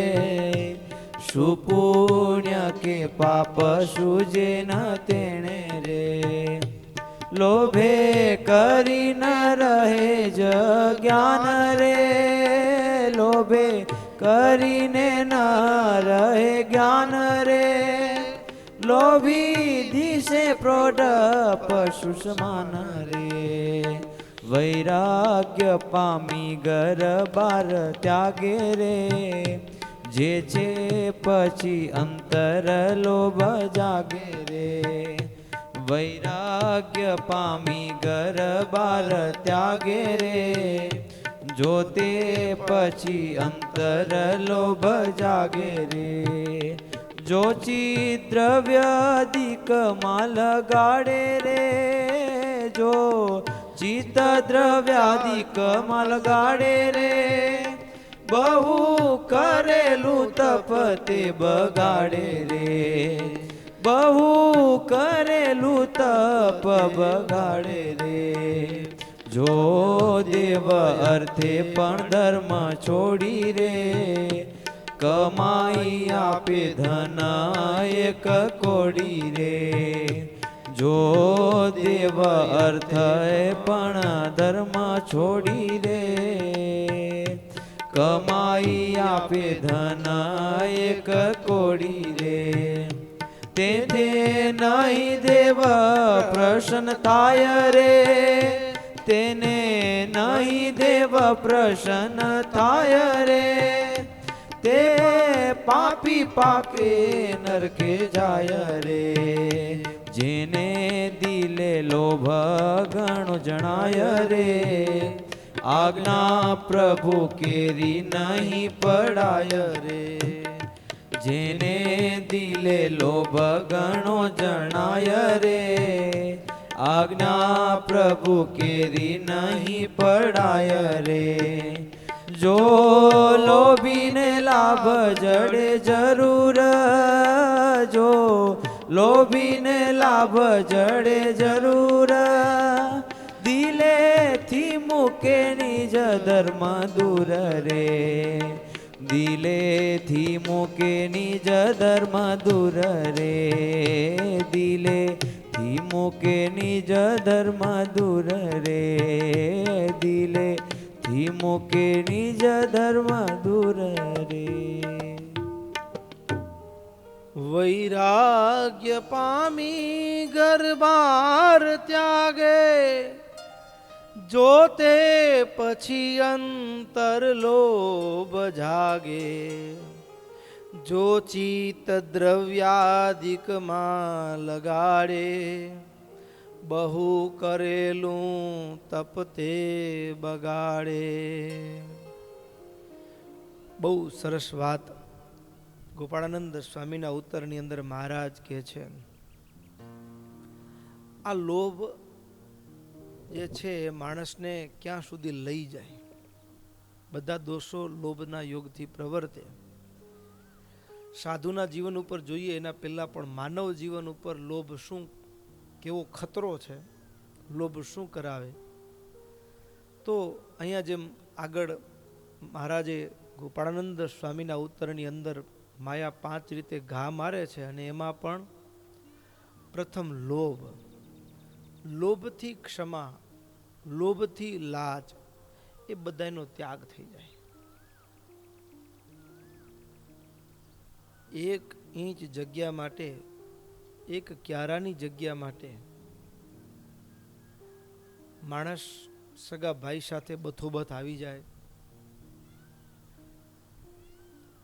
શું પુણ્ય કે પાપ સૂજે ન તેણે રે. લોભે કરી ન રહે જ જ્ઞાન રે, લોભે કરીને ન રહે જ્ઞાન રે. લોભી દિશે પ્રોઢ પશુ સમાન રે. વૈરાગ્ય પામી ઘર બાર ત્યાગે રે, જે છે પછી અંતર લોભ જાગે રે. વૈરાગ્ય પામી ઘર બાર ત્યાગે રે, જો તે પછી અંતર લોભ જાગે રે. જો ચિદ્રવ્યાધિકમાં લગાડે રે, જો ચિત્ત દ્રવ્યાધિકમાં લગાડે રે. બહુ કરેલું તપ તે બગાડે રે, બહુ કરેલું તપ બગાડે રે. જો દેવ અર્થે પણ ધર્મ છોડી રે, કમાઈ આપે ધન એક કોડી રે. જો દેવ અર્થે પણ ધર્મ છોડી રે, કમાઈ આપે ધન એક કોડી રે. તે નહીં દેવ પ્રસન્ન થાય રે, તેને નહીં દેવ પ્રસન્ન થાય રે. તે પાપી પાકે નરકે જાય રે. જેને દિલે લોભ ઘણો જણાય રે, આજ્ઞા પ્રભુ કેરી નહીં પડાય રે. જેને દિલે લોભ ઘણો જણાય રે, આજ્ઞા પ્રભુ કેરી નહીં પડાય રે. જો લોભીને લાભ જડે જરૂર, જો લોભીને લાભ જડે જરૂર. દિલેથી મૂકે નિજ ધર્મ દૂર રે, દિલેથી મૂકે નિજ ધર્મ દૂર રે. દિલેથી મૂકે નિજ ધર્મ દૂર રે, દિલેથી મૂકે નિજ ધર્મ દૂર રે. વૈરાગ્ય પામી ઘર બાર ત્યાગે, જોતે પછી અંતર લોભ જાગે, જો ચિત્ત દ્રવ્યાદિકમાં લગાડે, બહુ કરેલું તપતે બગાડે. બહુ સરસ વાત ગોપાળાનંદ સ્વામીના ઉત્તરની અંદર મહારાજ કહે છે, આ લોભ જે છે એ માણસને ક્યાં સુધી લઈ જાય. બધા દોષો લોભના યોગથી પ્રવર્તે. સાધુના જીવન ઉપર જોઈએ એના પહેલા પણ માનવ જીવન ઉપર લોભ શું, કેવો ખતરો છે, લોભ શું કરાવે. તો અહીંયા જેમ આગળ મહારાજે ગોપાળાનંદ સ્વામીના ઉત્તરની અંદર માયા 5 રીતે ઘા મારે છે, અને એમાં પણ પ્રથમ લોભ, લોભથી ક્ષમા, લોભથી લાજ, એ બધાનો ત્યાગ થઈ જાય. 1 ઇંચ જગ્યા માટે, 1 ક્યારાની જગ્યા માટે માણસ સગા ભાઈ સાથે બથોબથ આવી જાય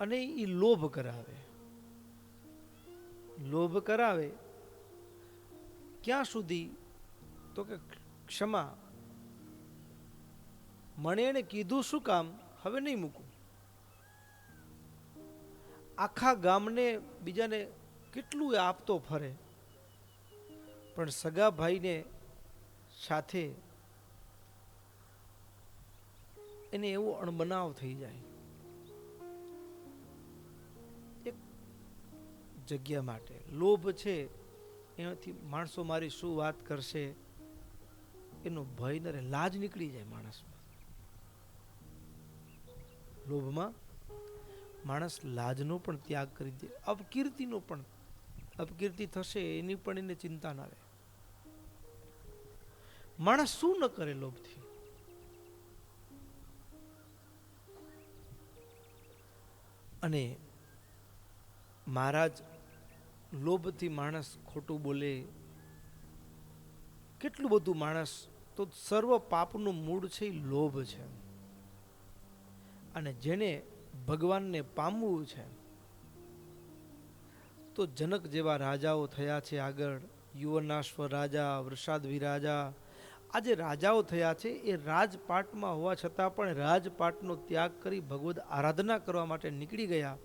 અને એ લોભ કરાવે. લોભ કરાવે ક્યાં સુધી? તો કે ક્ષમા. મને એને કીધું શું કામ, હવે નહીં મૂકું. આખા ગામને બીજાને કેટલું આપતો ફરે, પણ સગા ભાઈને સાથે એને એવો અણબનાવ થઈ જાય. એક જગ્યા માટે લોભ છે, એનાથી માણસો મારી શું વાત કરશે એનો ભય ન રહે, લાજ નીકળી જાય માણસમાં. લોભમાં માણસ લાજનો પણ ત્યાગ કરી દે, અપકીર્તિનો પણ, અપકીર્તિ થશે એની પણ એને ચિંતા ના રહે. માણસ શું ન કરે લોભથી. અને મહારાજ લોભથી માણસ ખોટું બોલે, કેટલું બધું માણસ, તો સર્વ પાપનું મૂળ છે એ લોભ છે. અને જેને ભગવાનને પામવું છે, તો જનક જેવા રાજાઓ થયા છે આગળ, યુવનાશ્વ રાજા, વૃષાદવી રાજા, આ જે રાજાઓ થયા છે એ રાજપાટમાં હોવા છતાં પણ રાજપાટનો ત્યાગ કરી ભગવદ આરાધના કરવા માટે નીકળી ગયા.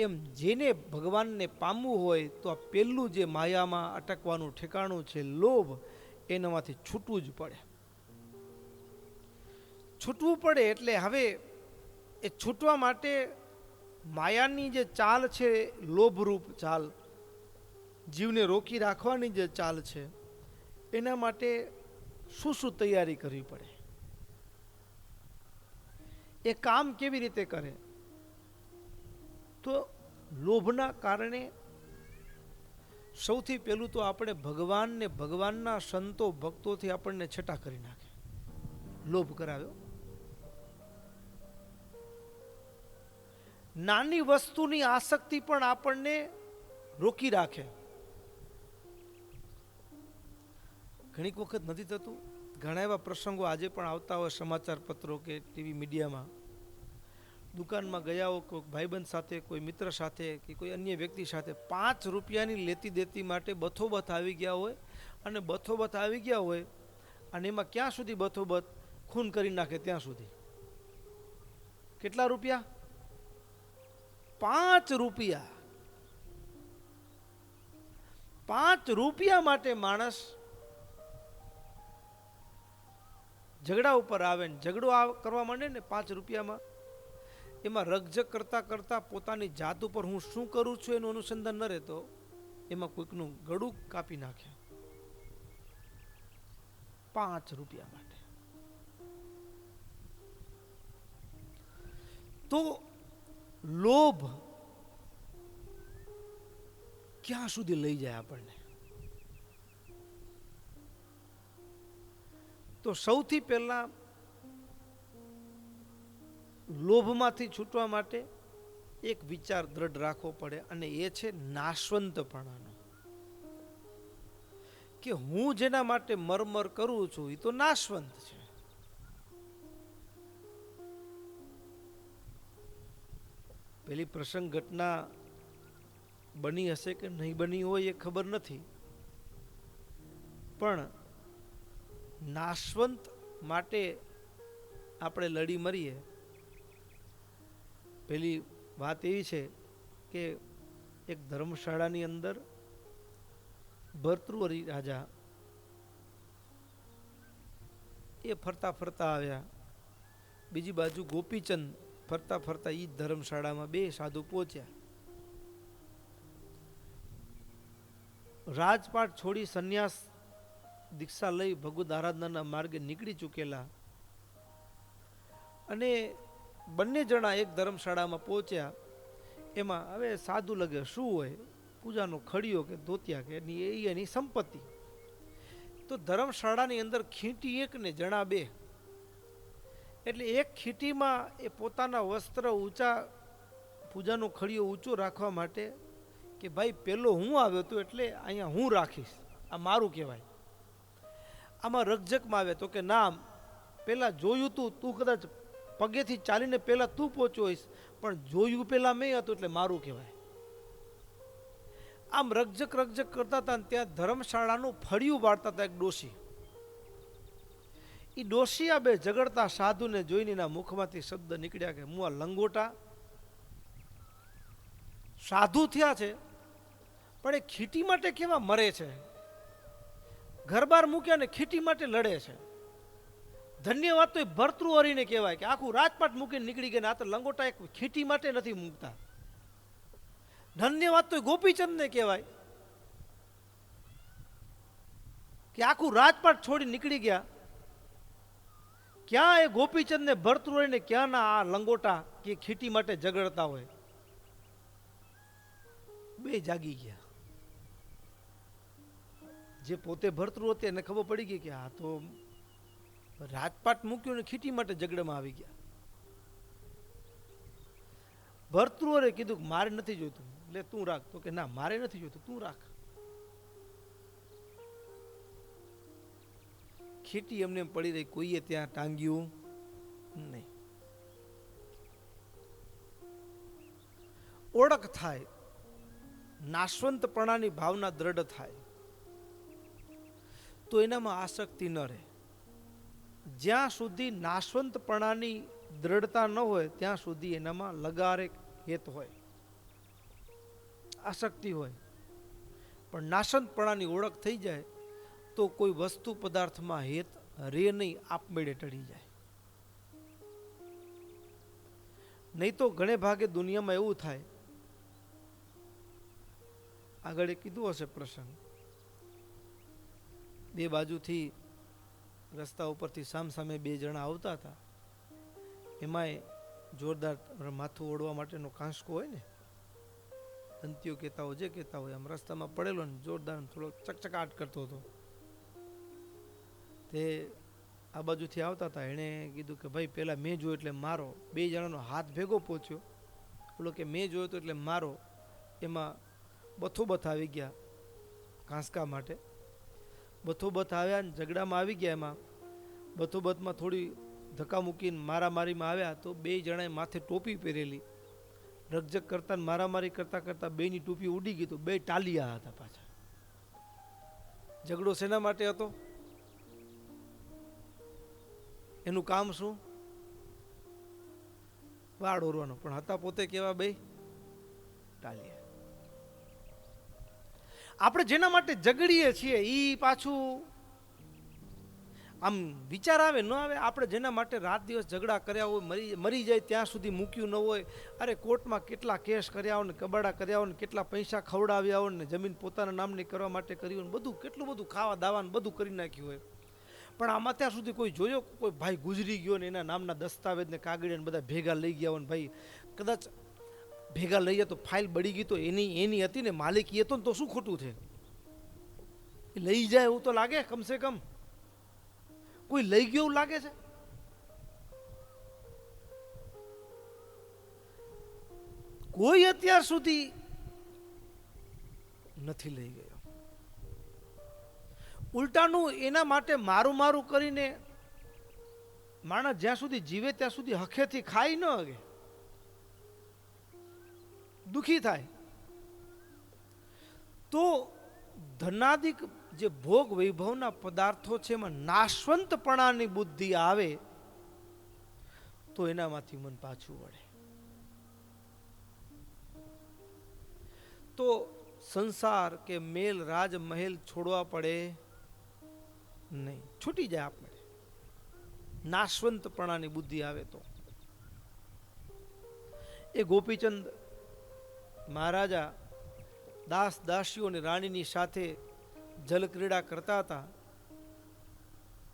એમ જેને ભગવાનને પામવું હોય તો આ પહેલું જે માયામાં અટકવાનું ઠેકાણું છે લોભ, એનામાંથી છૂટવું જ પડે. છૂટવું પડે એટલે હવે એ છૂટવા માટે માયાની જે ચાલ છે, લોભરૂપ ચાલ, જીવને રોકી રાખવાની જે ચાલ છે, એના માટે શું શું તૈયારી કરવી પડે, એ કામ કેવી રીતે કરે. તો લોભના કારણે સૌથી પહેલું તો આપણે ભગવાનને, ભગવાનના સંતો ભક્તોથી આપણને છટા કરી નાખે. લોભ કરાવ્યો. નાની વસ્તુની આસક્તિ પણ આપણને રોકી રાખે. ઘણીક વખત નથી થતું, ઘણા એવા પ્રસંગો આજે પણ આવતા હોય સમાચાર પત્રો કે ટીવી મીડિયામાં. દુકાનમાં ગયા હો કોઈ ભાઈબંધ સાથે, કોઈ મિત્ર સાથે કે કોઈ અન્ય વ્યક્તિ સાથે 5 રૂપિયાની લેતી દેતી માટે બથોબથ આવી ગયા હોય, અને બથોબથ આવી ગયા હોય અને એમાં ક્યાં સુધી બથોબથ ખૂન કરી નાખે ત્યાં સુધી. કેટલા રૂપિયા? 5 રૂપિયા. 5 રૂપિયા માટે માણસ ઝઘડા ઉપર આવે ને ઝઘડો કરવા માંડે ને 5 રૂપિયામાં. એમાં રકઝક કરતા કરતા પોતાની જાત ઉપર હું શું કરું છું એનું અનુસંધાન ન રહેતો, એમાં કોઈકનું ગળું કાપી નાખે 5 રૂપિયા માટે. તો લોભ ક્યાં સુધી લઈ જાય આપણને. તો સૌથી પહેલા લોભમાંથી છૂટવા માટે એક વિચાર દ્રઢ રાખવો પડે, અને એ છે નાશવંતપણાનો. કે હું જેના માટે મરમર કરું છું એ તો નાશવંત છે. પેલી પ્રસંગ ઘટના બની હશે કે નહીં બની હોય એ ખબર નથી, પણ નાશવંત માટે આપણે લડી મરીએ. પેલી વાત એવી છે કે એક ધર્મશાળાની અંદર ભર્તૃહરિ રાજા એ ફરતા ફરતા આવ્યા, બીજી બાજુ ગોપીચંદ ફરતા ફરતા એ ધર્મશાળામાં બે સાધુ પહોંચ્યા. રાજપાટ છોડી સંન્યાસ દીક્ષા લઈ ભગવદ આરાધનાના માર્ગે નીકળી ચૂકેલા અને બંને જણા એક ધર્મશાળામાં પહોંચ્યા. એમાં હવે સાધુ લગે શું હોય, પૂજાનો ખડીયો કે ધોતિયા કે એની સંપત્તિ. તો ધર્મશાળાની અંદર ખીંટી એક ને જણા બે, એટલે એક ખીટીમાં એ પોતાના વસ્ત્ર ઊંચા, પૂજાનો ખડીયો ઊંચો રાખવા માટે કે ભાઈ પેલો હું આવ્યો હતો એટલે અહીંયા હું રાખીશ, આ મારું કહેવાય. આમાં રકઝકમાં આવે તો કે ના, પેલા જોયું તું કદાચ પગેથી ચાલીને પેલા તું પહોંચ્યો હોઈશ, પણ જોયું પેલા મેં હતું એટલે મારું કહેવાય. આમ રકઝક કરતા હતા. ત્યાં ધર્મશાળાનું ફળિયું વાળતા હતા એક ડોશી. એ ડોશી આ બે ઝઘડતા સાધુને જોઈને એના મુખમાંથી શબ્દ નીકળ્યા કે હું આ લંગોટા સાધુ થયા છે પણ એ ખીટી માટે કેવા મરે છે, ઘર બાર મૂક્યા ને ખીટી માટે લડે છે. ધન્યવાદ તો એ ભર્તૃહરિને કહેવાય કે આખું રાજપાટ મૂકીને નીકળી ગયા. આ તો લંગોટા એક ખીટી માટે નથી મૂકતા. ધન્યવાદ તો ગોપીચંદને કહેવાય કે આખું રાજપાટ છોડી નીકળી ગયા. ક્યાં એ ગોપીચંદ ને ભર્તૃહરિને ક્યાં ના આ લંગોટા કે ખીટી માટે ઝઘડતા હોય. બે જાગી ગયા. જે પોતે ભર્તૃ હતી એને ખબર પડી ગઈ કે આ તો રાજપાટ મૂક્યું ને ખીટી માટે ઝઘડામાં આવી ગયા. ભર્તૃહરે કીધું કે મારે નથી જોઈતું, એટલે તું રાખ. તો કે ના, મારે નથી જોઈતું, તું રાખ. ખીટી એમને પડી રહી, કોઈએ ત્યાં ટાંગ્યું નહીં. ઓળખ થાય, નાશવંતપણાની ભાવના દ્રઢ થાય તો એનામાં આસક્તિ ન રહે. જ્યાં સુધી નાશવંતપણાની દ્રઢતા ન હોય ત્યાં સુધી એનામાં લગારે હેત હોય, આસક્તિ હોય. પણ નાશવંતપણાની ઓળખ થઈ જાય તો કોઈ વસ્તુ પદાર્થમાં હેત રે નહીં, આપમેળે ટળી જાય. નહીં તો ઘણે ભાગે દુનિયામાં એવું થાય, આગળ કીધું હશે પ્રસંગ, બે બાજુથી રસ્તા ઉપરથી સામસામે બે જણા આવતા હતા. એમાંય જોરદાર માથું ઓળવા માટેનો કાંસકો હોય ને, દંતીઓ કહેતા હોય, જે કહેતા હોય, આમ રસ્તામાં પડેલો ને જોરદાર થોડો ચકચકાટ કરતો હતો. તે આ બાજુથી આવતા હતા. એણે કીધું કે ભાઈ પહેલાં મેં જોયું એટલે મારો. બે જણાનો હાથ ભેગો પહોંચ્યો. બોલો કે મેં જોયો તો એટલે મારો. એમાં બથોબથ આવી ગયા કાંસકા માટે. બથોબથ આવ્યા ને ઝઘડામાં આવી ગયા. એમાં બથોબથમાં થોડી ધક્કા મૂકીને મારામારીમાં આવ્યા તો બે જણાએ માથે ટોપી પહેરેલી. રકઝક કરતા મારામારી કરતા કરતા બેની ટોપી ઉડી ગઈ તો બે ટાલિયા હતા પાછા. ઝઘડો શેના માટે હતો? એનું કામ શું? વાળ ઓરવાનો. પણ હતા પોતે કેવા? બે ટાલિયા. આપણે જેના માટે ઝઘડીએ છીએ એ પાછું આમ વિચાર આવે ન આવે. આપણે જેના માટે રાત દિવસ ઝઘડા કર્યા હોય, મરી જાય ત્યાં સુધી મૂક્યું ન હોય, અરે કોર્ટમાં કેટલા કેસ કર્યા હોય ને, કબાડા કર્યા હોય ને, કેટલા પૈસા ખવડાવ્યા હોય ને, જમીન પોતાના નામની કરવા માટે કર્યું ને, બધું કેટલું બધું ખાવા દાવાનું બધું કરી નાખ્યું હોય. પણ આમાં ત્યાં સુધી કોઈ જોયો કોઈ ભાઈ ગુજરી ગયો ને એના નામના દસ્તાવેજ ને કાગળ ને બધા ભેગા લઈ ગયા હોય ને, ભાઈ કદાચ ભેગા લઈ ગયા તો ફાઇલ બળી ગઈ તો એની હતી ને, માલિક એ હતો ને, તો શું ખોટું છે? લઈ જાય એવું તો લાગે, કમસે કમ કોઈ લઈ ગયો એવું લાગે છે? કોઈ અત્યાર સુધી નથી લઈ ગયો. ઉલટાનું એના માટે મારું મારું કરીને માણસ જ્યાં સુધી જીવે ત્યાં સુધી હખેથી ખાઈ ન હગે. દુઃખી થાય. તો ધનાદિક જે ભોગ વૈભવના પદાર્થો છે એમાં નાશવંતપણાની બુદ્ધિ આવે તો એનામાંથી મન પાછું વળે. તો સંસાર કે મેલ રાજ મહેલ છોડવા પડે નહીં, છૂટી જાય આપણે. નાશવંતપણાની બુદ્ધિ આવે તો. એ ગોપીચંદ મહારાજા દાસ દાસીઓ અને રાણીની સાથે જલ ક્રીડા કરતા હતા.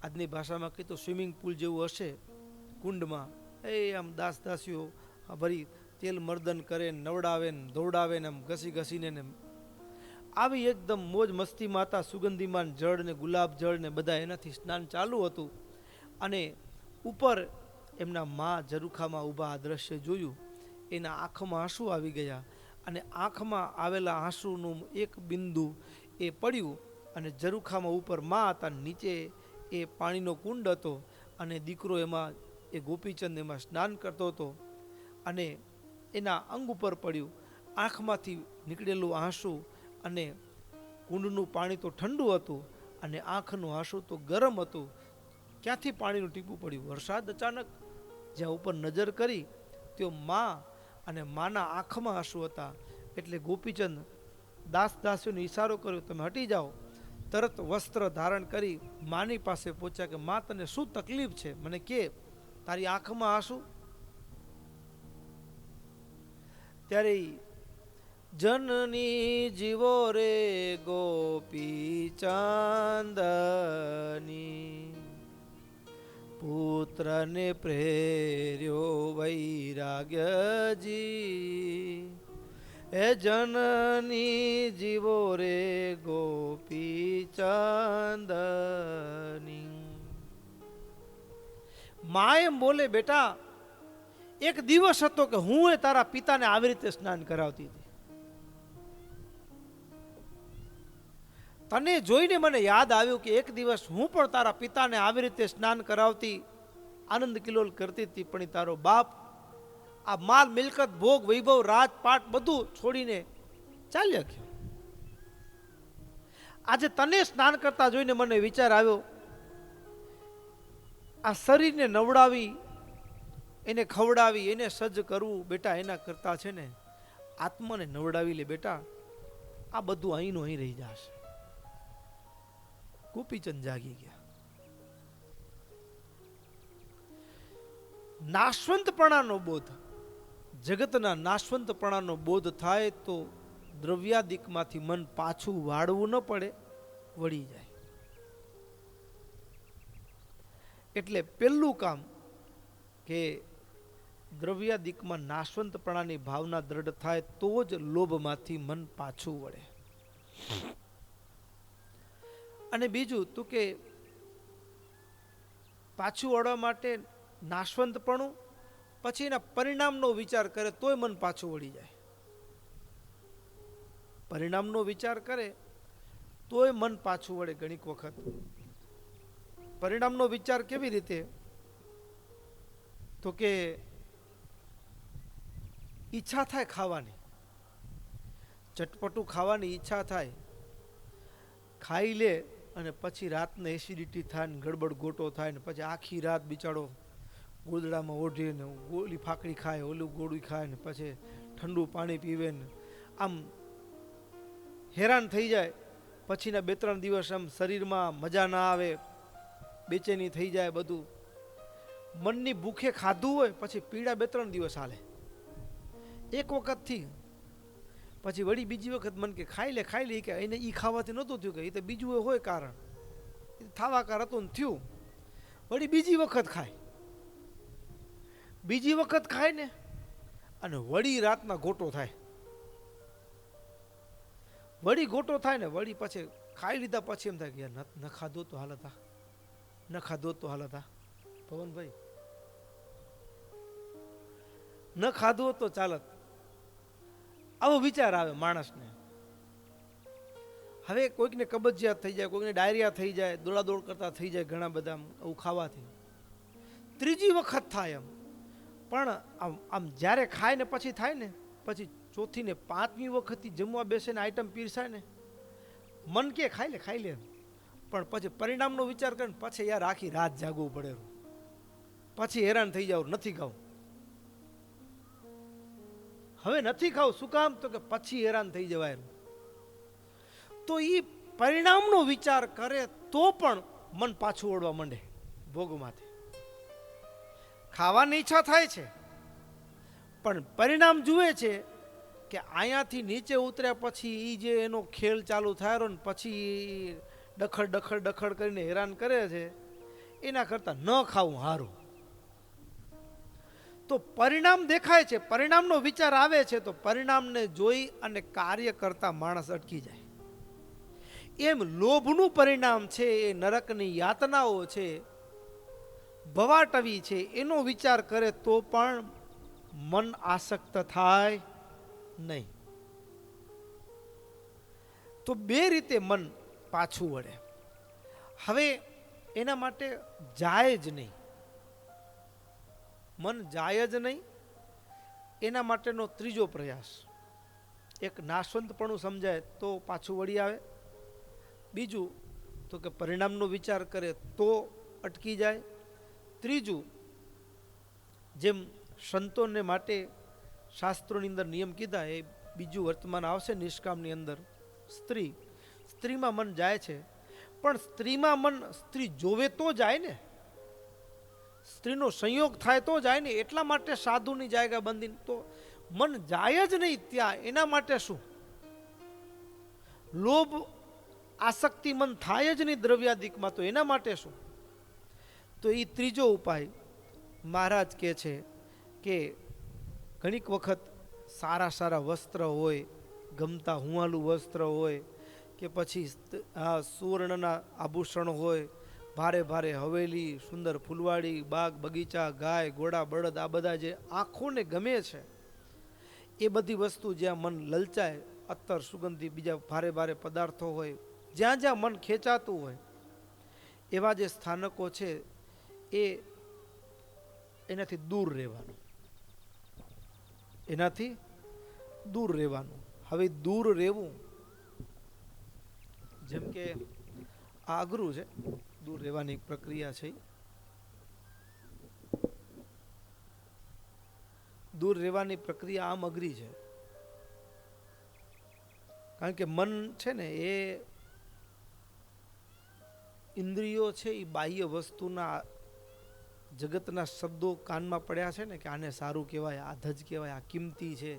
આજની ભાષામાં કહીએ તો સ્વિમિંગ પુલ જેવું હશે, કુંડમાં આમ દાસ દાસીઓ ભરી તેલ મર્દન કરે, નવડાવે ને ધોવડાવે ને આમ ઘસી ઘસીને ને આવી એકદમ મોજ મસ્તી માતા સુગંધીમાન જળ ને ગુલાબ જળ ને બધા એનાથી સ્નાન ચાલુ હતું. અને ઉપર એમના મા ઝરૂખામાં ઊભા આ દ્રશ્ય જોયું. એના આંખમાં આંસુ આવી ગયા અને આંખમાં આવેલા આંસુનું એક બિંદુ એ પડ્યું અને ઝરૂખામાં ઉપર મા હતા, નીચે એ પાણીનો કુંડ હતો અને દીકરો એમાં એ ગોપીચંદ એમાં સ્નાન કરતો હતો અને એના અંગ ઉપર પડ્યું. આંખમાંથી નીકળેલું આંસુ અને કુંડનું પાણી તો ઠંડુ હતું અને આંખનું આંસુ તો ગરમ હતું. ક્યાંથી પાણીનું ટીપું પડ્યું? વરસાદ અચાનક. જ્યાં ઉપર નજર કરી त्यो माँ અને માના આંખમાં આંસુ હતા. એટલે ગોપીચંદ દાસ દાસીઓને ઈશારો કર્યો, તમે હટી જાઓ. તરત વસ્ત્ર ધારણ કરી માની પાસે પહોંચ્યા કે માં તને શું તકલીફ છે, મને કે, તારી આંખમાં આંસુ? ત્યારે જનની જીવો રે ગોપી ચાંદની, પુત્રને પ્રેર્યો વૈરાગ્યજી. એ જનની જીવો રે ગોપી ચાંદની. માં એમ બોલે, બેટા એક દિવસ હતો કે હું એ તારા પિતાને આવી રીતે સ્નાન કરાવતી હતી. તને જોઈને મને યાદ આવ્યું કે એક દિવસ હું પણ તારા પિતાને આવી રીતે સ્નાન કરાવતી, આનંદ કિલોલ કરતી હતી, પણ તારો બાપ આ માલ મિલકત ભોગ વૈભવ રાજપાટ બધું છોડીને ચાલ્યા ગયો. આજે તને સ્નાન કરતા જોઈને મને વિચાર આવ્યો, આ શરીરને નવડાવી, એને ખવડાવી, એને સજ્જ કરવું, બેટા એના કરતા છે ને આત્માને નવડાવી લે બેટા. આ બધું અહીંનું અહીં રહી જશે. ગોપીચંદ જાગી ગયા. નાશવંતપણાનો બોધ, જગતના નાશવંતપણાનો બોધ થાય તો દ્રવ્યાદિકમાંથી મન પાછું વાળવું ન પડે, વળી જાય. એટલે પહેલું કામ કે દ્રવ્યાદિકમાં નાશવંતપણાની ભાવના દ્રઢ થાય તો જ લોભમાંથી મન પાછું વળે. અને બીજું તો કે પાછું વળવા માટે નાશવંતપણું, પછી એના પરિણામનો વિચાર કરે તોય મન પાછું વળી જાય. પરિણામનો વિચાર કરે તોય મન પાછું વળે. ઘણીક વખત પરિણામનો વિચાર કેવી રીતે? તો કે ઈચ્છા થાય ખાવાની, ચટપટું ખાવાની ઈચ્છા થાય, ખાઈ લે અને પછી રાતને એસિડિટી થાય ને ગડબડ ગોટો થાય ને પછી આખી રાત બિચારો ગોદડામાં ઓઢે ને ગોળી ફાકડી ખાય, ઓલું ગોળું ખાય ને પછી ઠંડુ પાણી પીવે ને આમ હેરાન થઈ જાય. પછીના 2-3 દિવસ આમ શરીરમાં મજા ના આવે, બેચેની થઈ જાય બધું. મનની ભૂખે ખાધું હોય પછી પીડા 2-3 દિવસ હાલે. એક વખતથી પછી વળી બીજી વખત મન કે ખાઈ લે કે એને ઈ ખાવાથી નહોતું થયું, કે એ તો બીજું હોય કારણ, થાવાકાર હતું ને થયું. વળી બીજી વખત ખાય, બીજી વખત ખાય ને અને વળી રાતના ગોટો થાય. વળી ગોટો થાય ને વળી પછી ખાઈ લીધા પછી એમ થાય કે યાર ન ખાધો તો હાલત આ, ન ખાધો તો હાલત આ. પવનભાઈ, ન ખાધું તો ચાલત, આવો વિચાર આવે માણસને. હવે કોઈકને કબજિયાત થઈ જાય, કોઈકને ડાયરિયા થઈ જાય, દોડાદોડ કરતા થઈ જાય ઘણા બધા આવું ખાવાથી. ત્રીજી વખત થાય એમ, પણ આમ જ્યારે ખાય ને પછી થાય ને પછી ચોથી ને પાંચમી વખત જમવા બેસે ને આઈટમ પીરસાય ને, મન કે ખાઈ લે, પણ પછી પરિણામનો વિચાર કરે ને પછી યાર આખી રાત જાગવું પડે, પછી હેરાન થઈ જાવ, નથી ખાવું. હવે નથી ખાવું, શું કામ? તો કે પછી હેરાન થઈ જવાય. તો એ પરિણામનો વિચાર કરે તો પણ મન પાછું ઓળવા માંડે ભોગમાંથી. ખાવાની ઈચ્છા થાય છે, પણ પરિણામ જુએ છે કે અહીંયાથી નીચે ઉતર્યા પછી એ જે એનો ખેલ ચાલુ થાય ને પછી ડખડ કરીને હેરાન કરે છે, એના કરતાં ન ખાવું સારું. તો પરિણામ દેખાય છે, પરિણામનો વિચાર આવે છે, તો પરિણામને જોઈ અને કાર્ય કરતા માણસ અટકી જાય. એમ લોભનું પરિણામ છે એ નરકની યાતનાઓ છે, ભવાટવી છે, એનો વિચાર કરે તો પણ મન આસક્ત થાય નહીં. તો બે રીતે મન પાછું વળે. હવે એના માટે જાય જ નહીં, મન જાય જ નહીં. એના માટેનો ત્રીજો પ્રયાસ, એક નાશવંતપણું સમજાય તો પાછું વળી આવે, બીજું તો કે પરિણામનો વિચાર કરે તો અટકી જાય, ત્રીજું જેમ સંતોને માટે શાસ્ત્રોની અંદર નિયમ કીધા એ બીજું વર્તમાન આવશે નિષ્કામની અંદર. સ્ત્રીમાં મન જાય છે, પણ સ્ત્રીમાં મન સ્ત્રી જોવે તો જાય ને, સ્ત્રીનો સંયોગ થાય તો જાય ને. એટલા માટે સાધુની જાયગા બંધી, તો મન જાય જ નહીં ત્યાં. એના માટે શું? લોભ આસક્તિ મન થાય જ નહીં દ્રવ્યાદિકમાં, તો એના માટે શું? તો એ ત્રીજો ઉપાય મહારાજ કહે છે કે ઘણીક વખત સારા વસ્ત્ર હોય, ગમતા હુંવાલું વસ્ત્ર હોય, કે પછી સુવર્ણના આભૂષણો હોય, ભારે હવેલી, સુંદર ફૂલવાડી, બાગ બગીચા, ગાય ઘોડા બળદ, આ બધા જે આંખોને ગમે છે એ બધી વસ્તુ જ્યાં મન લલચાય, અત્તર સુગંધી બીજા ભારે પદાર્થો હોય, જ્યાં મન ખેંચાતું હોય, એવા જે સ્થાનકો છે એનાથી દૂર રહેવાનું, એનાથી દૂર રહેવાનું. હવે દૂર રહેવું, જેમ કે આ અઘરું છે, દૂર રહેવાની પ્રક્રિયા છે. દૂર રહેવાની પ્રક્રિયા આમ અઘરી છે, કારણ કે મન છે ને એ ઇન્દ્રિયો છે એ બાહ્ય વસ્તુના જગતના શબ્દો કાનમાં પડ્યા છે ને કે આને સારું કહેવાય, આ ધજ કહેવાય, આ કિંમતી છે,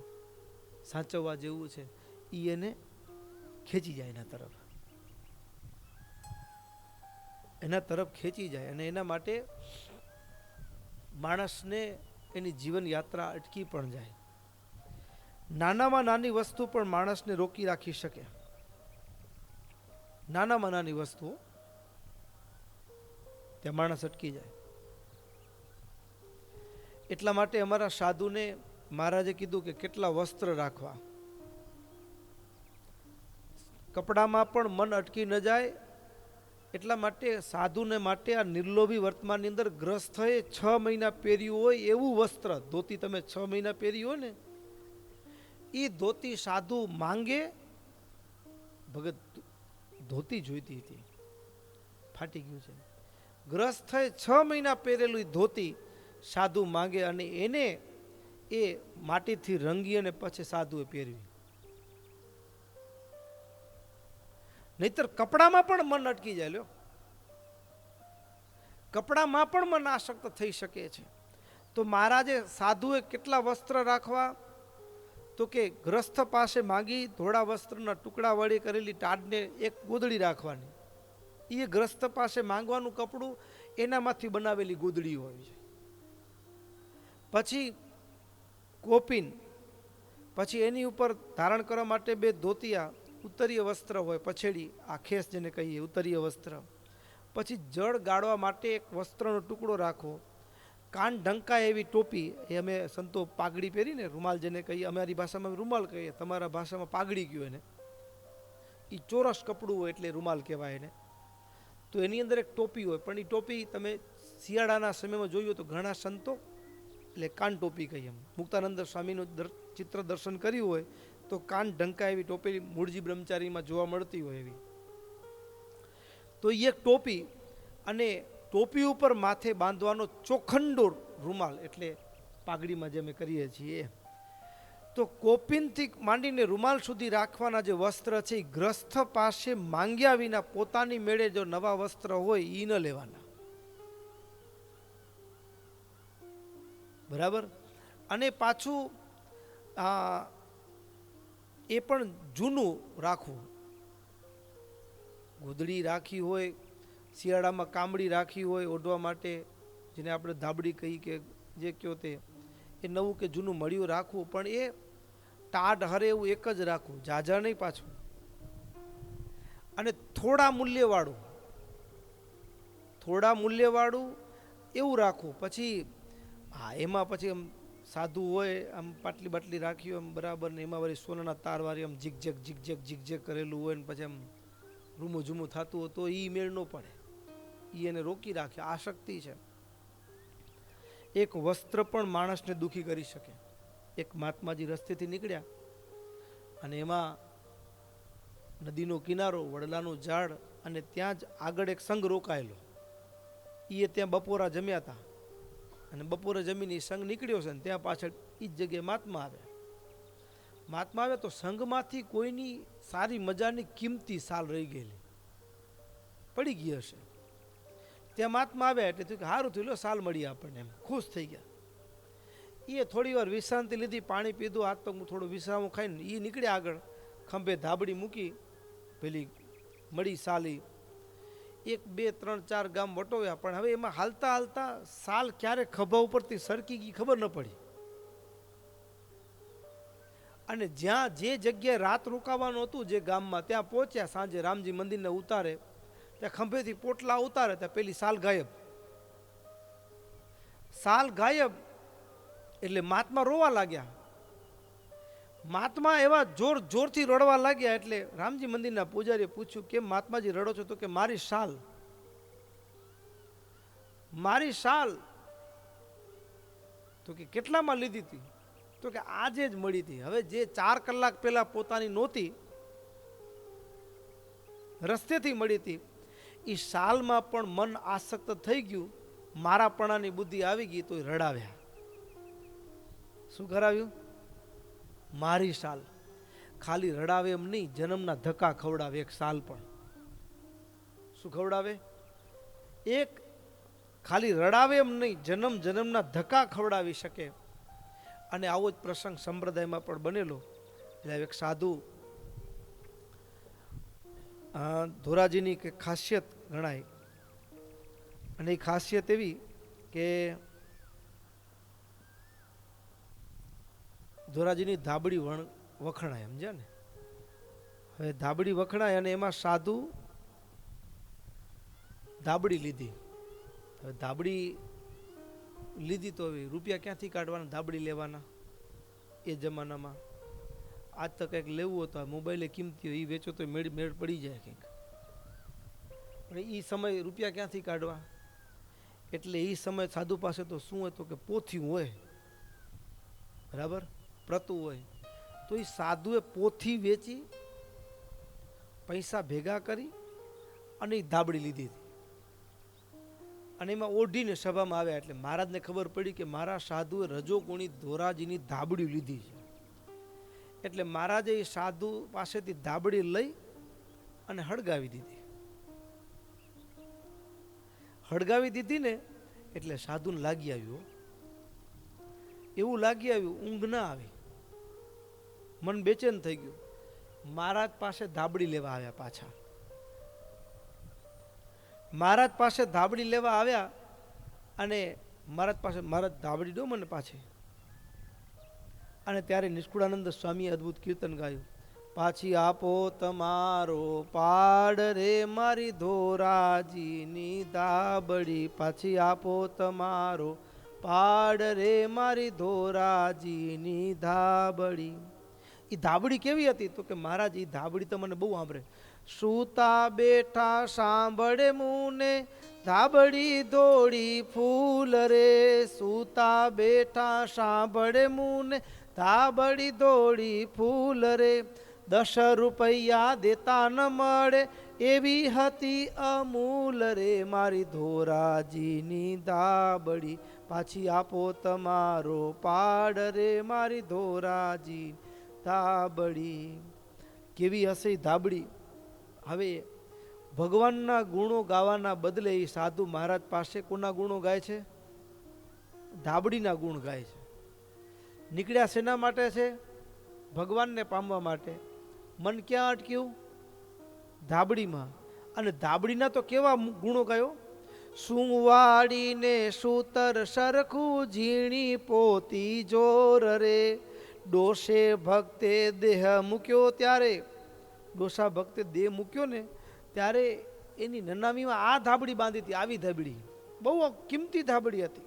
સાચવવા જેવું છે, એ એને ખેંચી જાય એના તરફ ખેંચી જાય. અને એના માટે માણસને એની જીવન યાત્રા અટકી પણ જાય. નાનામાં નાની વસ્તુ પણ માણસને રોકી રાખી શકે, નાનામાં નાની વસ્તુઓ, ત્યાં માણસ અટકી જાય. એટલા માટે અમારા સાધુને મહારાજે કીધું કે કેટલા વસ્ત્ર રાખવા, કપડામાં પણ મન અટકી ન જાય. એટલા માટે સાધુને માટે આ નિર્લોભી વર્તમાનની અંદર ગ્રસ્થએ 6 મહિના પહેર્યું હોય એવું વસ્ત્ર, ધોતી તમે 6 મહિના પહેર્યું હોય ને, એ ધોતી સાધુ માંગે. ભગત ધોતી જોઈતી હતી, ફાટી ગયું છે. ગ્રસ્થએ 6 મહિના પહેરેલું ધોતી સાધુ માંગે, અને એને એ માટીથી રંગી અને પછી સાધુએ પહેરવી. નહીતર કપડામાં પણ મન અટકી જાય. લ્યો, કપડામાં પણ મન આસક્ત થઈ શકે છે. તો મહારાજે સાધુએ કેટલા વસ્ત્ર રાખવા, તો કે ગ્રસ્થ પાસે માંગી ધોળા વસ્ત્રના ટુકડા વળી કરેલી ટાઢને એક ગોદડી રાખવાની. એ ગ્રસ્થ પાસે માંગવાનું કપડું એનામાંથી બનાવેલી ગોદડી હોય છે. પછી કોપીન, પછી એની ઉપર ધારણ કરવા માટે 2 ધોતિયા, ઉત્તરીય વસ્ત્ર હોય, પછેડી, આ ખેસ જેને કહીએ ઉત્તરીય વસ્ત્ર. પછી જળ ગાળવા માટે એક વસ્ત્રનો ટુકડો રાખવો, કાન ઢંકાય એવી ટોપી, એ અમે સંતો પાઘડી પહેરીને, રૂમાલ જેને કહીએ, અમારી ભાષામાં રૂમાલ કહીએ, તમારા ભાષામાં પાઘડી કહ્યું એને. એ ચોરસ કપડું હોય એટલે રૂમાલ કહેવાય એને. તો એની અંદર એક ટોપી હોય, પણ એ ટોપી તમે શિયાળાના સમયમાં જોયું તો ઘણા સંતો એટલે કાન ટોપી કહીએ. એમ મુક્તાનંદ સ્વામીનું ચિત્ર દર્શન કર્યું હોય તો કાન ઢંકા એવી ટોપી મૂળજી બ્રહ્મચારીમાં જોવા મળતી હોય એવી. તો એ એક ટોપી, અને ટોપી ઉપર માથે બાંધવાનો ચોખંડો રૂમાલ, એટલે પાઘડીમાં જે અમે કરીએ છીએ. તો કોપિનથી માંડીને રૂમાલ સુધી રાખવાના જે વસ્ત્ર છે એ ગ્રસ્થ પાસે માંગ્યા વિના પોતાની મેળે જો નવા વસ્ત્ર હોય એ ન લેવાના, બરાબર. અને પાછું એ પણ જૂનું રાખવું. ગોદડી રાખી હોય, શિયાળામાં કામડી રાખી હોય ઓઢવા માટે, જેને આપણે ધાબડી કહી કે જે કયો તે, એ નવું કે જૂનું મળ્યું રાખવું, પણ એ ટાઢ હરે એવું એક જ રાખવું, જાજા નહીં પાછું. અને થોડા મૂલ્યવાળું એવું રાખવું. પછી હા, એમાં પછી આમ સાધુ હોય, આમ પાટલી બાટલી રાખી હોય આમ બરાબર, ને એમાં વળી સોનાના તારવાળી આમ ઝીકઝેક કરેલું હોય, ને પછી આમ રૂમું ઝૂમું થતું હોય તો એ મેળ ન પડે, એ એને રોકી રાખે. આસક્તિ છે. એક વસ્ત્ર પણ માણસને દુઃખી કરી શકે. એક મહાત્માજી રસ્તેથી નીકળ્યા અને એમાં નદીનો કિનારો, વડલાનું ઝાડ, અને ત્યાં જ આગળ એક સંઘ રોકાયેલો. એ ત્યાં બપોરા જમ્યા હતા, અને બપોરે જમીને એ સંઘ નીકળ્યો છે, ને ત્યાં પાછળ એ જ જગ્યાએ મહાત્મા આવ્યા. તો સંઘમાંથી કોઈની સારી મજાની કિંમતી સાલ રહી ગયેલી પડી ગઈ હશે. ત્યાં મહાત્મા આવ્યા એટલે થયું કે સારું થયું, લો સાલ મળી આપણને, એમ ખુશ થઈ ગયા. એ થોડી વાર વિશ્રાંતિ લીધી, પાણી પીધું, હાથ પગ થોડું વિશ્રામ ખાઈને એ નીકળ્યા આગળ. ખંભે ધાબડી મૂકી, પેલી મળી સાલી 1 2 3 4 ગામ વટોવ્યા. પણ હવે એમાં હાલતા હાલતા સાલ ક્યારે ખભા ઉપરથી સરકી ગઈ ખબર ન પડી. અને જ્યાં જે જગ્યાએ રાત રોકાવાનું હતું જે ગામમાં, ત્યાં પહોંચ્યા. સાંજે રામજી મંદિરને ઉતારે ત્યાં ખંભેથી પોટલા ઉતારે ત્યાં પેલી સાલ ગાયબ. એટલે મહાત્મા રોવા લાગ્યા. મહાત્મા એવા જોરથી રડવા લાગ્યા. એટલે રામજી મંદિરના પૂજારીએ પૂછ્યું, કેમ મહાત્માજી રડો છો? તો કે મારી શાલ. તો કે કેટલામાં લીધી હતી? તો કે આજે જ મળી હતી. હવે જે 4 કલાક પહેલા પોતાની નહોતી, રસ્તેથી મળી હતી, એ શાલમાં પણ મન આસક્ત થઈ ગયું. મારાપણાની બુદ્ધિ આવી ગઈ તો રડાવ્યા. શું કરાવ્યું? મારી શાલ. ખાલી રડાવે એમ નહીં, જન્મના ધક્કા ખવડાવે. એક શાલ પણ શું ખવડાવે? એક ખાલી રડાવે એમ નહીં, જન્મના ધક્કા ખવડાવી શકે. અને આવો જ પ્રસંગ સંપ્રદાયમાં પણ બનેલો. એટલે એક સાધુ, ધોરાજીની કે ખાસિયત ગણાય. અને એ ખાસિયત એવી કે ધોરાજીની ધાબડી વખણાય, સમજ્યા ને? હવે ધાબડી વખણાય અને એમાં સાધુ ધાબડી લીધી. હવે ધાબડી લીધી તો હવે રૂપિયા ક્યાંથી કાઢવાના ધાબડી લેવાના એ જમાનામાં? આજ તો કંઈક લેવું હોય તો મોબાઈલે કિંમતી હોય, એ વેચો તો મેળ પડી જાય કંઈક. પણ એ સમય રૂપિયા ક્યાંથી કાઢવા? એટલે એ સમય સાધુ પાસે તો શું હોય? તો કે પોથીયું હોય, બરાબર, પ્રતું હોય. તો એ સાધુએ પોથી વેચી પૈસા ભેગા કરી અને એ ધાબડી લીધી હતી. અને એમાં ઓઢીને સભામાં આવ્યા. એટલે મહારાજને ખબર પડી કે મારા સાધુએ રજોગુણી ધોરાજીની ધાબડી લીધી છે. એટલે મહારાજે એ સાધુ પાસેથી ધાબડી લઈ અને હળગાવી દીધી ને એટલે સાધુને લાગી આવ્યું, ઊંઘ ના આવી, મન બેચેન થઈ ગયું. મહારાજ પાસે ધાબડી લેવા આવ્યા પાછા. મહારાજ પાસે ધાબડી લેવા આવ્યા અને મહારાજ ધાબડી દો મને પાછી. અને ત્યારે નિષ્કુળાનંદ સ્વામીએ અદ્ભુત કીર્તન ગાયું, પાછી આપો તમારો પાડ રે મારી ધોરાજીની ધાબડી, પાછી આપો તમારો પાડ રે મારી ધોરાજીની ધાબડી. એ ધાબળી કેવી હતી? તો કે મહારાજ એ ધાબળી તો મને બહુ સાંભળે. સૂતા બેઠા સાંભળે મુને ધાબળી દોડી ફૂલ રે. સૂતા બેઠા સાંભળે મુને ધાબળી દોડી ફૂલ રે. 10 રૂપિયા દેતા ન મળે એવી હતી અમૂલ રે. મારી ધોરાજીની ધાબળી પાછી આપો તમારો પાડ રે. મારી ધોરાજી ધાબળી કેવી હશે ઈ ધાબળી. હવે ભગવાનના ગુણો ગાવાના બદલે એ સાધુ મહારાજ પાસે કોના ગુણો ગાય છે? ધાબળીના ગુણ ગાય છે. નીકળ્યા શેના માટે છે? ભગવાનને પામવા માટે. મન ક્યાં અટક્યું? ધાબળીમાં. અને ધાબળીના તો કેવા ગુણો ગાયો? સુવાડીને સૂતર સરખું ઝીણી પોતી જોર રે. ડોશે ભક્તે દેહ મૂક્યો ત્યારે, ડોસા ભક્તે દેહ મૂક્યો ને ત્યારે એની નનામીમાં આ ધાબળી બાંધી હતી. આવી ધાબળી બહુ કિંમતી ધાબળી હતી.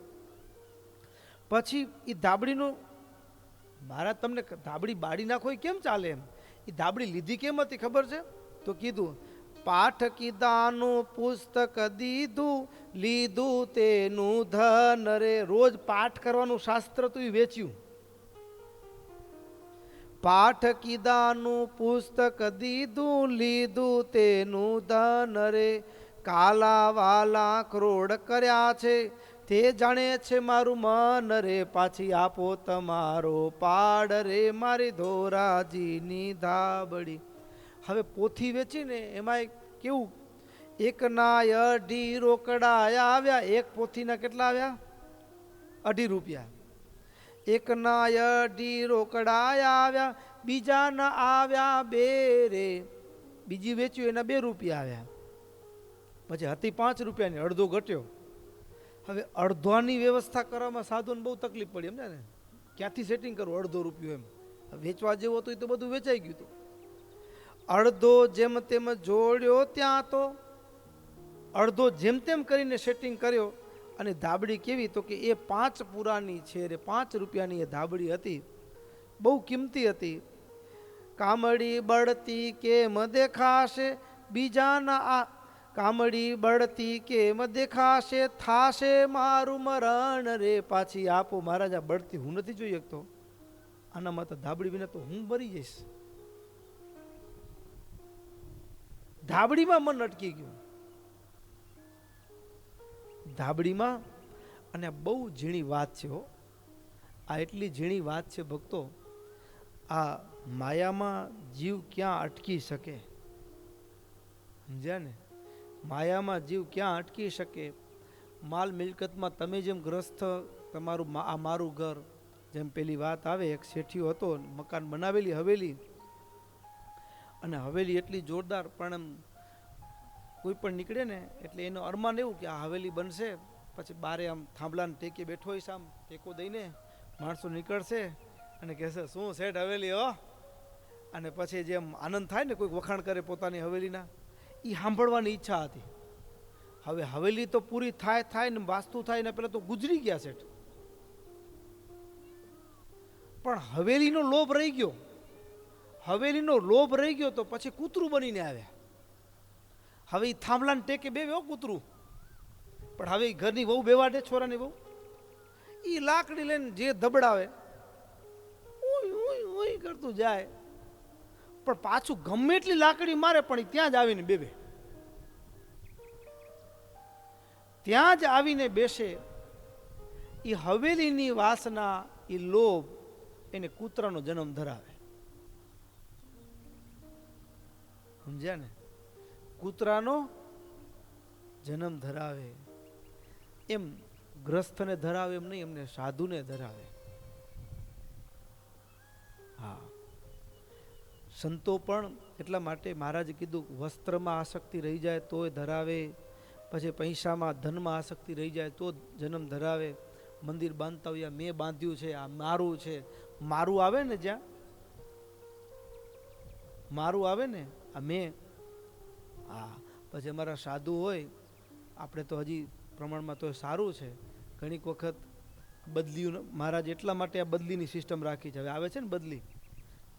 પછી એ ધાબળીનું મહારાજ તમને ધાબળી બાળી નાખો કેમ ચાલે એમ? એ ધાબળી લીધી કેમ હતી ખબર છે? તો કીધું પાઠ કીધાનું પુસ્તક દીધું, લીધું તેનું ધન રે. રોજ પાઠ કરવાનું શાસ્ત્ર તું વેચ્યું. પાઠ કીધાનું પુસ્તક દીધું, લીધું તેનું ધન રે. કાલા વાલા કરોડ કર્યા છે તે જાણે છે મારું મન રે. પાછી આપો તમારો પાડ રે. મારી ધોરાજીની ધાબળી. હવે પોથી વેચીને એમાં કેવું? 1ના 2.5 રોકડા આવ્યા. એક પોથીના કેટલા આવ્યા? 2.5 રૂપિયા. 1ના 2.5 રોકડા આવ્યા. બીજાના આવ્યા 2 રે. બીજી વેચ્યું એના 2 રૂપિયા આવ્યા. પછી હતી 5 રૂપિયાની, અડધો ઘટ્યો. હવે અડધોની વ્યવસ્થા કરવામાં સાધુને બહુ તકલીફ પડી. સમજે ને? ક્યાંથી સેટિંગ કરવું? અડધો રૂપિયો એમ વેચવા જેવો હતો એ તો બધું વેચાઈ ગયું હતું. અડધો જેમ તેમ જોડ્યો ત્યાં તો, અડધો જેમ તેમ કરીને સેટિંગ કર્યો. અને ધાબળી કેવી? તો કે એ 5 પૂરાની છે રે. 5 રૂપિયાની એ ધાબળી હતી. બહુ કિંમતી હતી. કામડી બળતી કેમ દેખાશે બીજાના આ, કામડી બળતી કેમ દેખાશે થાશે મારું મરણ રે. પાછી આપો મહારાજ. આ બળતી હું નથી જોઈ શકતો. આનામાં તો ધાબળી વિના તો હું મરી જઈશ. ધાબળીમાં મન અટકી ગયું. ધાબળીમાં. અને બહુ ઝીણી વાત છે હો. આ એટલી ઝીણી વાત છે ભક્તો. આ માયામાં જીવ ક્યાં અટકી શકે? સમજ્યા ને? માયામાં જીવ ક્યાં અટકી શકે? માલ મિલકતમાં તમે જેમ ગ્રસ્ત, તમારું આ મારું ઘર, જેમ પેલી વાત આવે, એક શેઠિયો હતો, મકાન બનાવેલી હવેલી. અને હવેલી એટલી જોરદાર, પણ કોઈ પણ નીકળે ને એટલે એનો અરમાન એવું કે આ હવેલી બનશે. પછી બારે આમ થાંભલાને ટેકે બેઠો હોય, આમ ટેકો દઈને માણસો નીકળશે અને કહેશે શું શેઠ હવેલી હો. અને પછી જેમ આનંદ થાય ને કોઈક વખાણ કરે પોતાની હવેલીના, એ સાંભળવાની ઈચ્છા હતી. હવે હવેલી તો પૂરી થાય ને વાસ્તુ થાય ને પેલા તો ગુજરી ગયા શેઠ. પણ હવેલીનો લોભ રહી ગયો. હવેલીનો લોભ રહી ગયો તો પછી કૂતરું બનીને આવ્યા. હવે એ થાંભલાને ટેકે બેવે કૂતરું. પણ હવે ઘરની વહુ બેવાડે, છોરાની વહુ, એ લાકડી લઈને જે ધબડાવે ઉઈ કરતું જાય. પણ પાછું ગમે એટલી લાકડી મારે પણ ત્યાં જ આવીને બેબે, ત્યાં જ આવીને બેસે. એ હવેલીની વાસના, એ લોભ એને કૂતરાનો જન્મ ધરાવે. સમજ્યા ને? કૂતરાનો જન્મ ધરાવે. એમ ગ્રસ્થને ધરાવે એમ નહીં, એમને સાધુને ધરાવે. હા, સંતો પણ એટલા માટે મહારાજે કીધું વસ્ત્રમાં આસક્તિ રહી જાય તોય ધરાવે, પછી પૈસામાં ધનમાં આસક્તિ રહી જાય તો જન્મ ધરાવે. મંદિર બાંધતા હોય મેં બાંધ્યું છે, આ મારું છે. મારું આવે ને, જ્યાં મારું આવે ને આ મેં, હા. પછી અમારા સાધુ હોય, આપણે તો હજી પ્રમાણમાં તો સારું છે. ઘણીક વખત બદલીયું મહારાજ એટલા માટે આ બદલીની સિસ્ટમ રાખી છે. હવે આવે છે ને બદલી,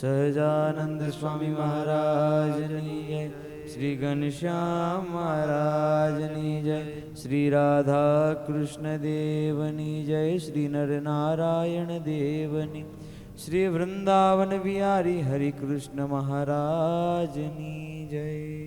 સહજાનંદ સ્વામી મહારાજની જય, શ્રી ઘનશ્યામ મહારાજની જય, શ્રી રાધા કૃષ્ણ દેવની જય, શ્રી નરનારાયણ દેવની, શ્રી વૃંદાવન વિહારી હરિ કૃષ્ણ મહારાજની જય.